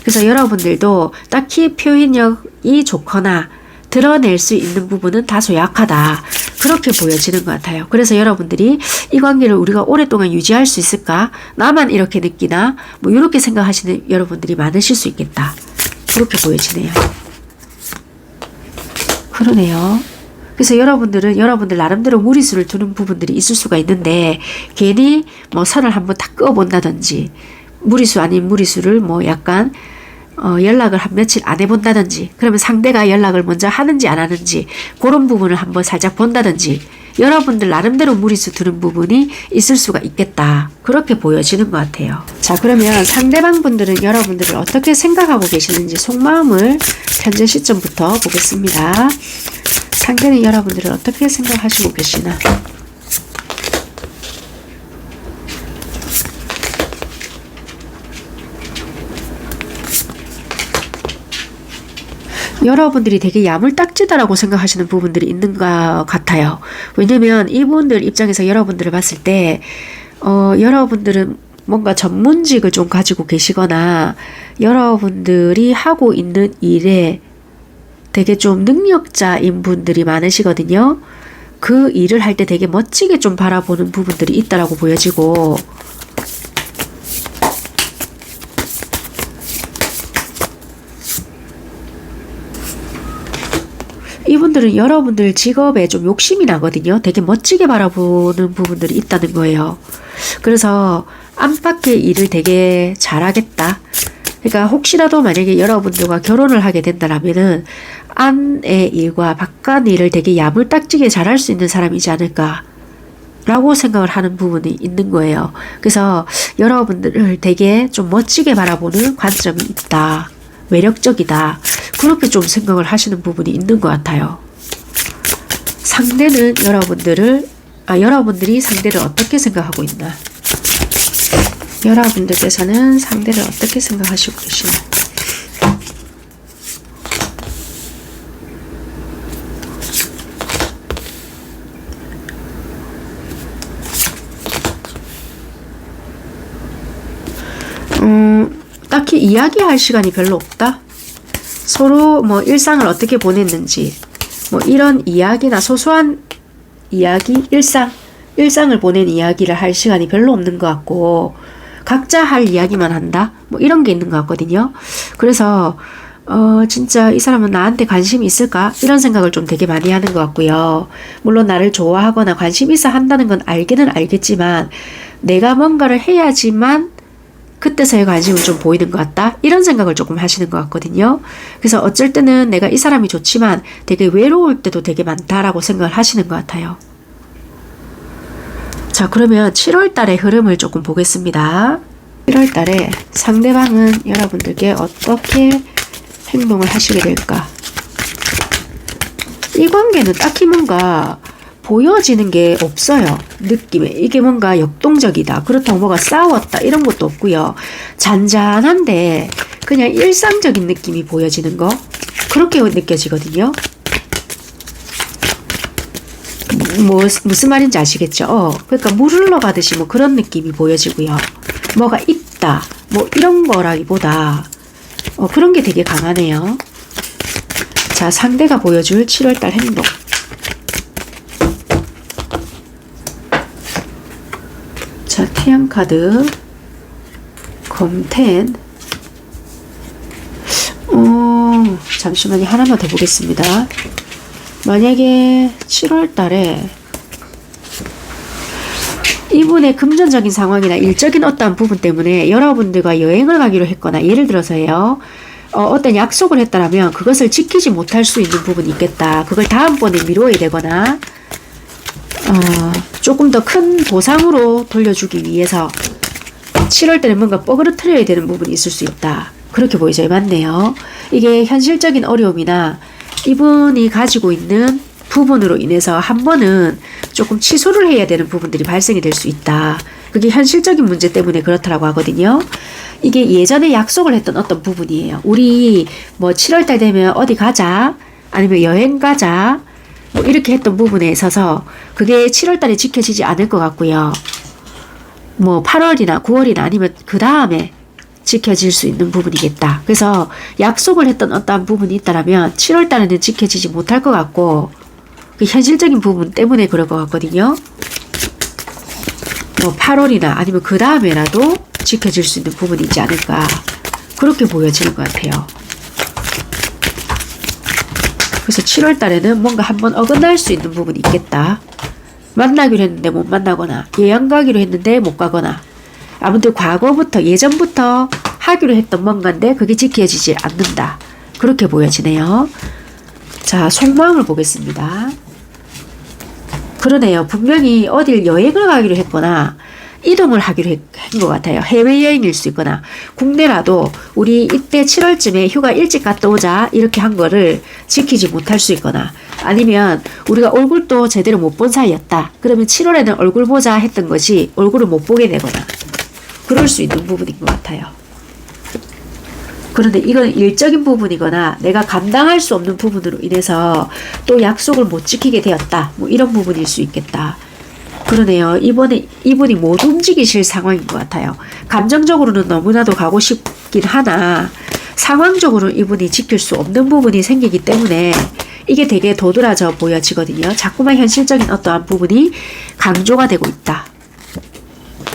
그래서 여러분들도 딱히 표현력이 좋거나 드러낼 수 있는 부분은 다소 약하다. 그렇게 보여지는 것 같아요. 그래서 여러분들이 이 관계를 우리가 오랫동안 유지할 수 있을까? 나만 이렇게 느끼나? 뭐 이렇게 생각하시는 여러분들이 많으실 수 있겠다. 그렇게 보여지네요. 그러네요. 그래서 여러분들은 여러분들 나름대로 무리수를 두는 부분들이 있을 수가 있는데, 괜히 뭐 선을 한번 딱 그어본다든지, 무리수 아닌 무리수를 뭐 약간 연락을 한 며칠 안 해본다든지, 그러면 상대가 연락을 먼저 하는지 안 하는지 그런 부분을 한번 살짝 본다든지, 여러분들 나름대로 무리수 두는 부분이 있을 수가 있겠다. 그렇게 보여지는 것 같아요. 자, 그러면 상대방 분들은 여러분들을 어떻게 생각하고 계시는지 속마음을 현재 시점부터 보겠습니다. 상대는 여러분들을 어떻게 생각하시고 계시나. 여러분들이 되게 야물딱지다라고 생각하시는 부분들이 있는 것 같아요. 왜냐면 이분들 입장에서 여러분들을 봤을 때 여러분들은 뭔가 전문직을 좀 가지고 계시거나 여러분들이 하고 있는 일에 되게 좀 능력자인 분들이 많으시거든요. 그 일을 할 때 되게 멋지게 좀 바라보는 부분들이 있다라고 보여지고, 이분들은 여러분들 직업에 좀 욕심이 나거든요. 되게 멋지게 바라보는 부분들이 있다는 거예요. 그래서 안팎의 일을 되게 잘하겠다. 그러니까 혹시라도 만약에 여러분들과 결혼을 하게 된다라면은 안의 일과 바깥 일을 되게 야물딱지게 잘할 수 있는 사람이지 않을까 라고 생각을 하는 부분이 있는 거예요. 그래서 여러분들을 되게 좀 멋지게 바라보는 관점이 있다. 매력적이다. 그렇게 좀 생각을 하시는 부분이 있는 것 같아요. 상대는 여러분들이 상대를 어떻게 생각하고 있나? 여러분들께서는 상대를 어떻게 생각하시고 계시나? 딱히 이야기할 시간이 별로 없다? 서로 뭐 일상을 어떻게 보냈는지, 뭐 이런 이야기나 소소한 이야기, 일상을 보낸 이야기를 할 시간이 별로 없는 것 같고, 각자 할 이야기만 한다? 뭐 이런 게 있는 것 같거든요. 그래서 진짜 이 사람은 나한테 관심이 있을까? 이런 생각을 좀 되게 많이 하는 것 같고요. 물론 나를 좋아하거나 관심 있어 한다는 건 알기는 알겠지만 내가 뭔가를 해야지만 그때서야 관심을 좀 보이는 것 같다? 이런 생각을 조금 하시는 것 같거든요. 그래서 어쩔 때는 내가 이 사람이 좋지만 되게 외로울 때도 되게 많다라고 생각을 하시는 것 같아요. 자, 그러면 7월 달의 흐름을 조금 보겠습니다. 7월 달에 상대방은 여러분들께 어떻게 행동을 하시게 될까? 이 관계는 딱히 뭔가 보여지는 게 없어요. 느낌에. 이게 뭔가 역동적이다. 그렇다고 뭐가 싸웠다. 이런 것도 없고요. 잔잔한데 그냥 일상적인 느낌이 보여지는 거. 그렇게 느껴지거든요. 무슨 말인지 아시겠죠? 그러니까 물 흘러가듯이 뭐 그런 느낌이 보여지고요. 뭐가 있다. 뭐 이런 거라기보다 그런 게 되게 강하네요. 자, 상대가 보여줄 7월달 행동. 자, 태양카드, 검텐. 잠시만요. 하나만 더 보겠습니다. 만약에 7월 달에 이분의 금전적인 상황이나 일적인 어떠한 부분 때문에 여러분들과 여행을 가기로 했거나, 예를 들어서요, 어떤 약속을 했다라면 그것을 지키지 못할 수 있는 부분이 있겠다. 그걸 다음번에 미뤄야 되거나, 조금 더 큰 보상으로 돌려주기 위해서 7월 달에 뭔가 뻐그러뜨려야 되는 부분이 있을 수 있다. 그렇게 보이죠? 맞네요. 이게 현실적인 어려움이나 이분이 가지고 있는 부분으로 인해서 한 번은 조금 취소를 해야 되는 부분들이 발생이 될 수 있다. 그게 현실적인 문제 때문에 그렇다라고 하거든요. 이게 예전에 약속을 했던 어떤 부분이에요. 우리 뭐 7월달 되면 어디 가자, 아니면 여행 가자, 뭐 이렇게 했던 부분에 있어서 그게 7월달에 지켜지지 않을 것 같고요. 뭐 8월이나 9월이나 아니면 그 다음에 지켜질 수 있는 부분이겠다. 그래서 약속을 했던 어떠한 부분이 있다면 7월달에는 지켜지지 못할 것 같고, 그 현실적인 부분 때문에 그럴 것 같거든요. 뭐 8월이나 아니면 그 다음에라도 지켜질 수 있는 부분이 있지 않을까, 그렇게 보여지는 것 같아요. 그래서 7월 달에는 뭔가 한번 어긋날 수 있는 부분이 있겠다. 만나기로 했는데 못 만나거나, 여행 가기로 했는데 못 가거나, 아무튼 과거부터, 예전부터 하기로 했던 뭔가인데 그게 지켜지지 않는다. 그렇게 보여지네요. 자, 속마음을 보겠습니다. 그러네요. 분명히 어딜 여행을 가기로 했거나 이동을 하기로 한 것 같아요. 해외여행일 수 있거나, 국내라도 우리 이때 7월쯤에 휴가 일찍 갔다 오자 이렇게 한 거를 지키지 못할 수 있거나, 아니면 우리가 얼굴도 제대로 못 본 사이였다. 그러면 7월에는 얼굴 보자 했던 것이 얼굴을 못 보게 되거나, 그럴 수 있는 부분인 것 같아요. 그런데 이건 일적인 부분이거나 내가 감당할 수 없는 부분으로 인해서 또 약속을 못 지키게 되었다. 뭐 이런 부분일 수 있겠다. 그러네요. 이번에 이분이 못 움직이실 상황인 것 같아요. 감정적으로는 너무나도 가고 싶긴 하나 상황적으로 이분이 지킬 수 없는 부분이 생기기 때문에 이게 되게 도드라져 보여지거든요. 자꾸만 현실적인 어떠한 부분이 강조가 되고 있다.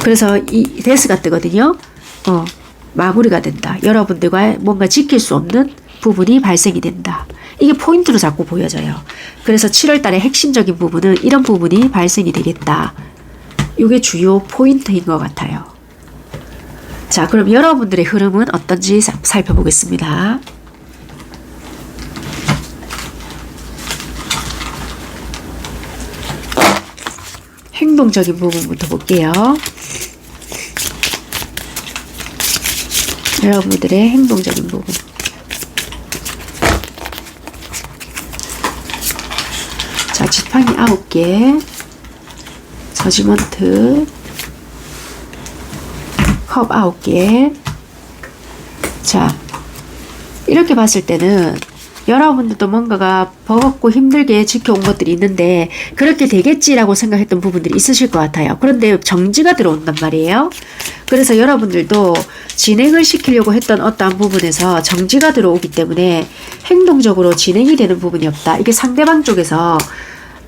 그래서 이 데스가 뜨거든요. 마무리가 된다. 여러분들과 뭔가 지킬 수 없는 부분이 발생이 된다. 이게 포인트로 자꾸 보여져요. 그래서 7월 달에 핵심적인 부분은 이런 부분이 발생이 되겠다. 이게 주요 포인트인 것 같아요. 자, 그럼 여러분들의 흐름은 어떤지 살펴보겠습니다. 행동적인 부분부터 볼게요. 여러분들의 행동적인 부분. 자, 지팡이 9개, 저지먼트, 컵 9개. 자, 이렇게 봤을 때는 여러분들도 뭔가가 버겁고 힘들게 지켜온 것들이 있는데 그렇게 되겠지라고 생각했던 부분들이 있으실 것 같아요. 그런데 정지가 들어온단 말이에요. 그래서 여러분들도 진행을 시키려고 했던 어떠한 부분에서 정지가 들어오기 때문에 행동적으로 진행이 되는 부분이 없다. 이게 상대방 쪽에서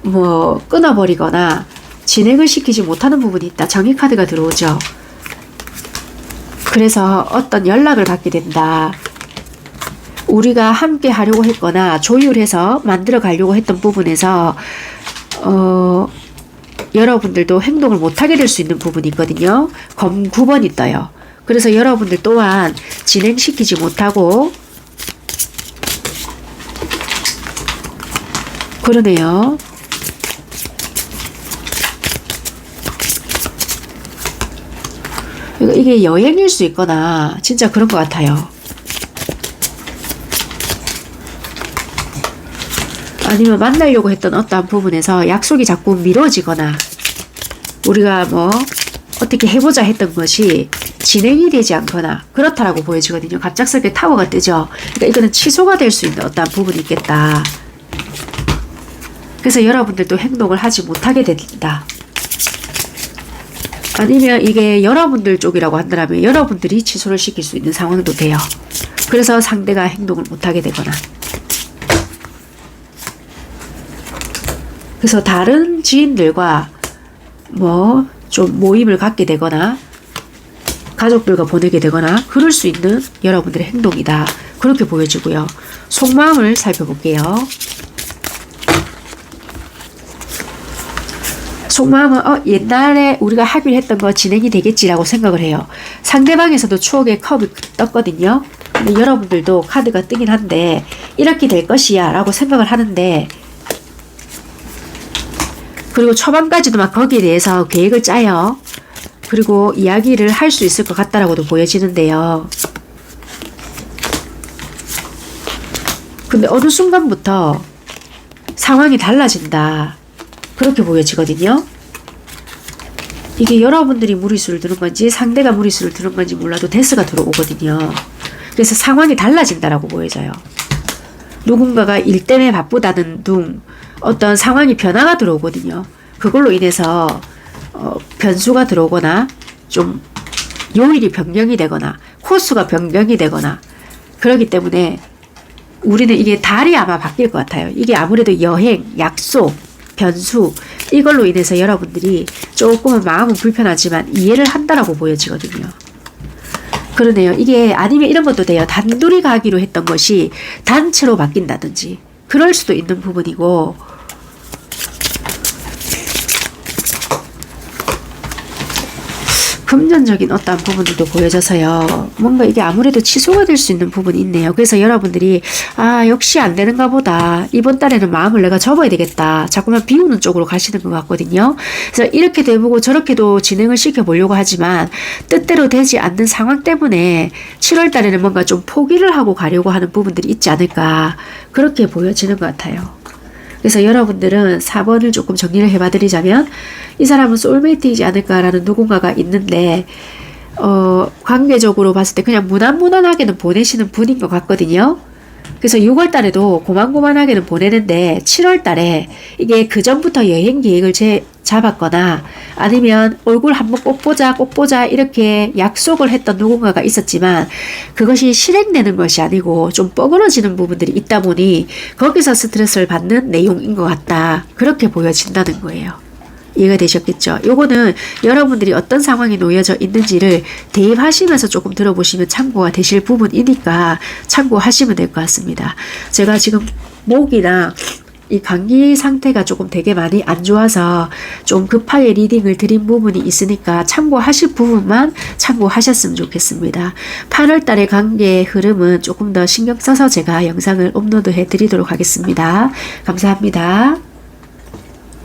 뭐 끊어버리거나 진행을 시키지 못하는 부분이 있다. 정의 카드가 들어오죠. 그래서 어떤 연락을 받게 된다. 우리가 함께 하려고 했거나 조율해서 만들어 가려고 했던 부분에서 여러분들도 행동을 못하게 될 수 있는 부분이 있거든요. 검 9번이 떠요. 그래서 여러분들 또한 진행시키지 못하고 그러네요. 이게 여행일 수 있거나 진짜 그런 것 같아요. 아니면 만나려고 했던 어떠한 부분에서 약속이 자꾸 미뤄지거나 우리가 뭐 어떻게 해보자 했던 것이 진행이 되지 않거나 그렇다라고 보여지거든요. 갑작스럽게 타워가 뜨죠. 그러니까 이거는 취소가 될 수 있는 어떠한 부분이 있겠다. 그래서 여러분들도 행동을 하지 못하게 된다. 아니면 이게 여러분들 쪽이라고 한다면 여러분들이 취소를 시킬 수 있는 상황도 돼요. 그래서 상대가 행동을 못하게 되거나 그래서 다른 지인들과 뭐 좀 모임을 갖게 되거나 가족들과 보내게 되거나 그럴 수 있는 여러분들의 행동이다. 그렇게 보여지고요. 속마음을 살펴볼게요. 속마음은 옛날에 우리가 하기로 했던 거 진행이 되겠지라고 생각을 해요. 상대방에서도 추억의 컵이 떴거든요. 근데 여러분들도 카드가 뜨긴 한데 이렇게 될 것이야 라고 생각을 하는데 그리고 초반까지도 막 거기에 대해서 계획을 짜요. 그리고 이야기를 할 수 있을 것 같다라고도 보여지는데요. 근데 어느 순간부터 상황이 달라진다. 그렇게 보여지거든요. 이게 여러분들이 무리수를 두는 건지 상대가 무리수를 두는 건지 몰라도 데스가 들어오거든요. 그래서 상황이 달라진다라고 보여져요. 누군가가 일 때문에 바쁘다는 둥 어떤 상황이 변화가 들어오거든요. 그걸로 인해서 변수가 들어오거나 좀 요일이 변경이 되거나 코스가 변경이 되거나 그렇기 때문에 우리는 이게 달이 아마 바뀔 것 같아요. 이게 아무래도 여행, 약속, 변수 이걸로 인해서 여러분들이 조금은 마음은 불편하지만 이해를 한다라고 보여지거든요. 그러네요. 이게 아니면 이런 것도 돼요. 단둘이 가기로 했던 것이 단체로 바뀐다든지 그럴 수도 있는 부분이고 금전적인 어떠한 부분들도 보여져서요. 뭔가 이게 아무래도 취소가 될 수 있는 부분이 있네요. 그래서 여러분들이 역시 안 되는가 보다. 이번 달에는 마음을 내가 접어야 되겠다. 자꾸만 비우는 쪽으로 가시는 것 같거든요. 그래서 이렇게 돼보고 저렇게도 진행을 시켜보려고 하지만 뜻대로 되지 않는 상황 때문에 7월 달에는 뭔가 좀 포기를 하고 가려고 하는 부분들이 있지 않을까. 그렇게 보여지는 것 같아요. 그래서 여러분들은 4번을 조금 정리를 해봐드리자면 이 사람은 소울메이트이지 않을까라는 누군가가 있는데 관계적으로 봤을 때 그냥 무난무난하게는 보내시는 분인 것 같거든요. 그래서 6월 달에도 고만고만하게는 보내는데 7월 달에 이게 그 전부터 여행 계획을 잡았거나 아니면 얼굴 한번 꼭 보자 이렇게 약속을 했던 누군가가 있었지만 그것이 실행되는 것이 아니고 좀 뻐그러지는 부분들이 있다 보니 거기서 스트레스를 받는 내용인 것 같다. 그렇게 보여진다는 거예요. 이해가 되셨겠죠? 요거는 여러분들이 어떤 상황에 놓여져 있는지를 대입하시면서 조금 들어보시면 참고가 되실 부분이니까 참고하시면 될 것 같습니다. 제가 지금 목이나 이 감기 상태가 조금 되게 많이 안 좋아서 좀 급하게 리딩을 드린 부분이 있으니까 참고하실 부분만 참고하셨으면 좋겠습니다. 8월 달의 관계의 흐름은 조금 더 신경 써서 제가 영상을 업로드 해 드리도록 하겠습니다. 감사합니다.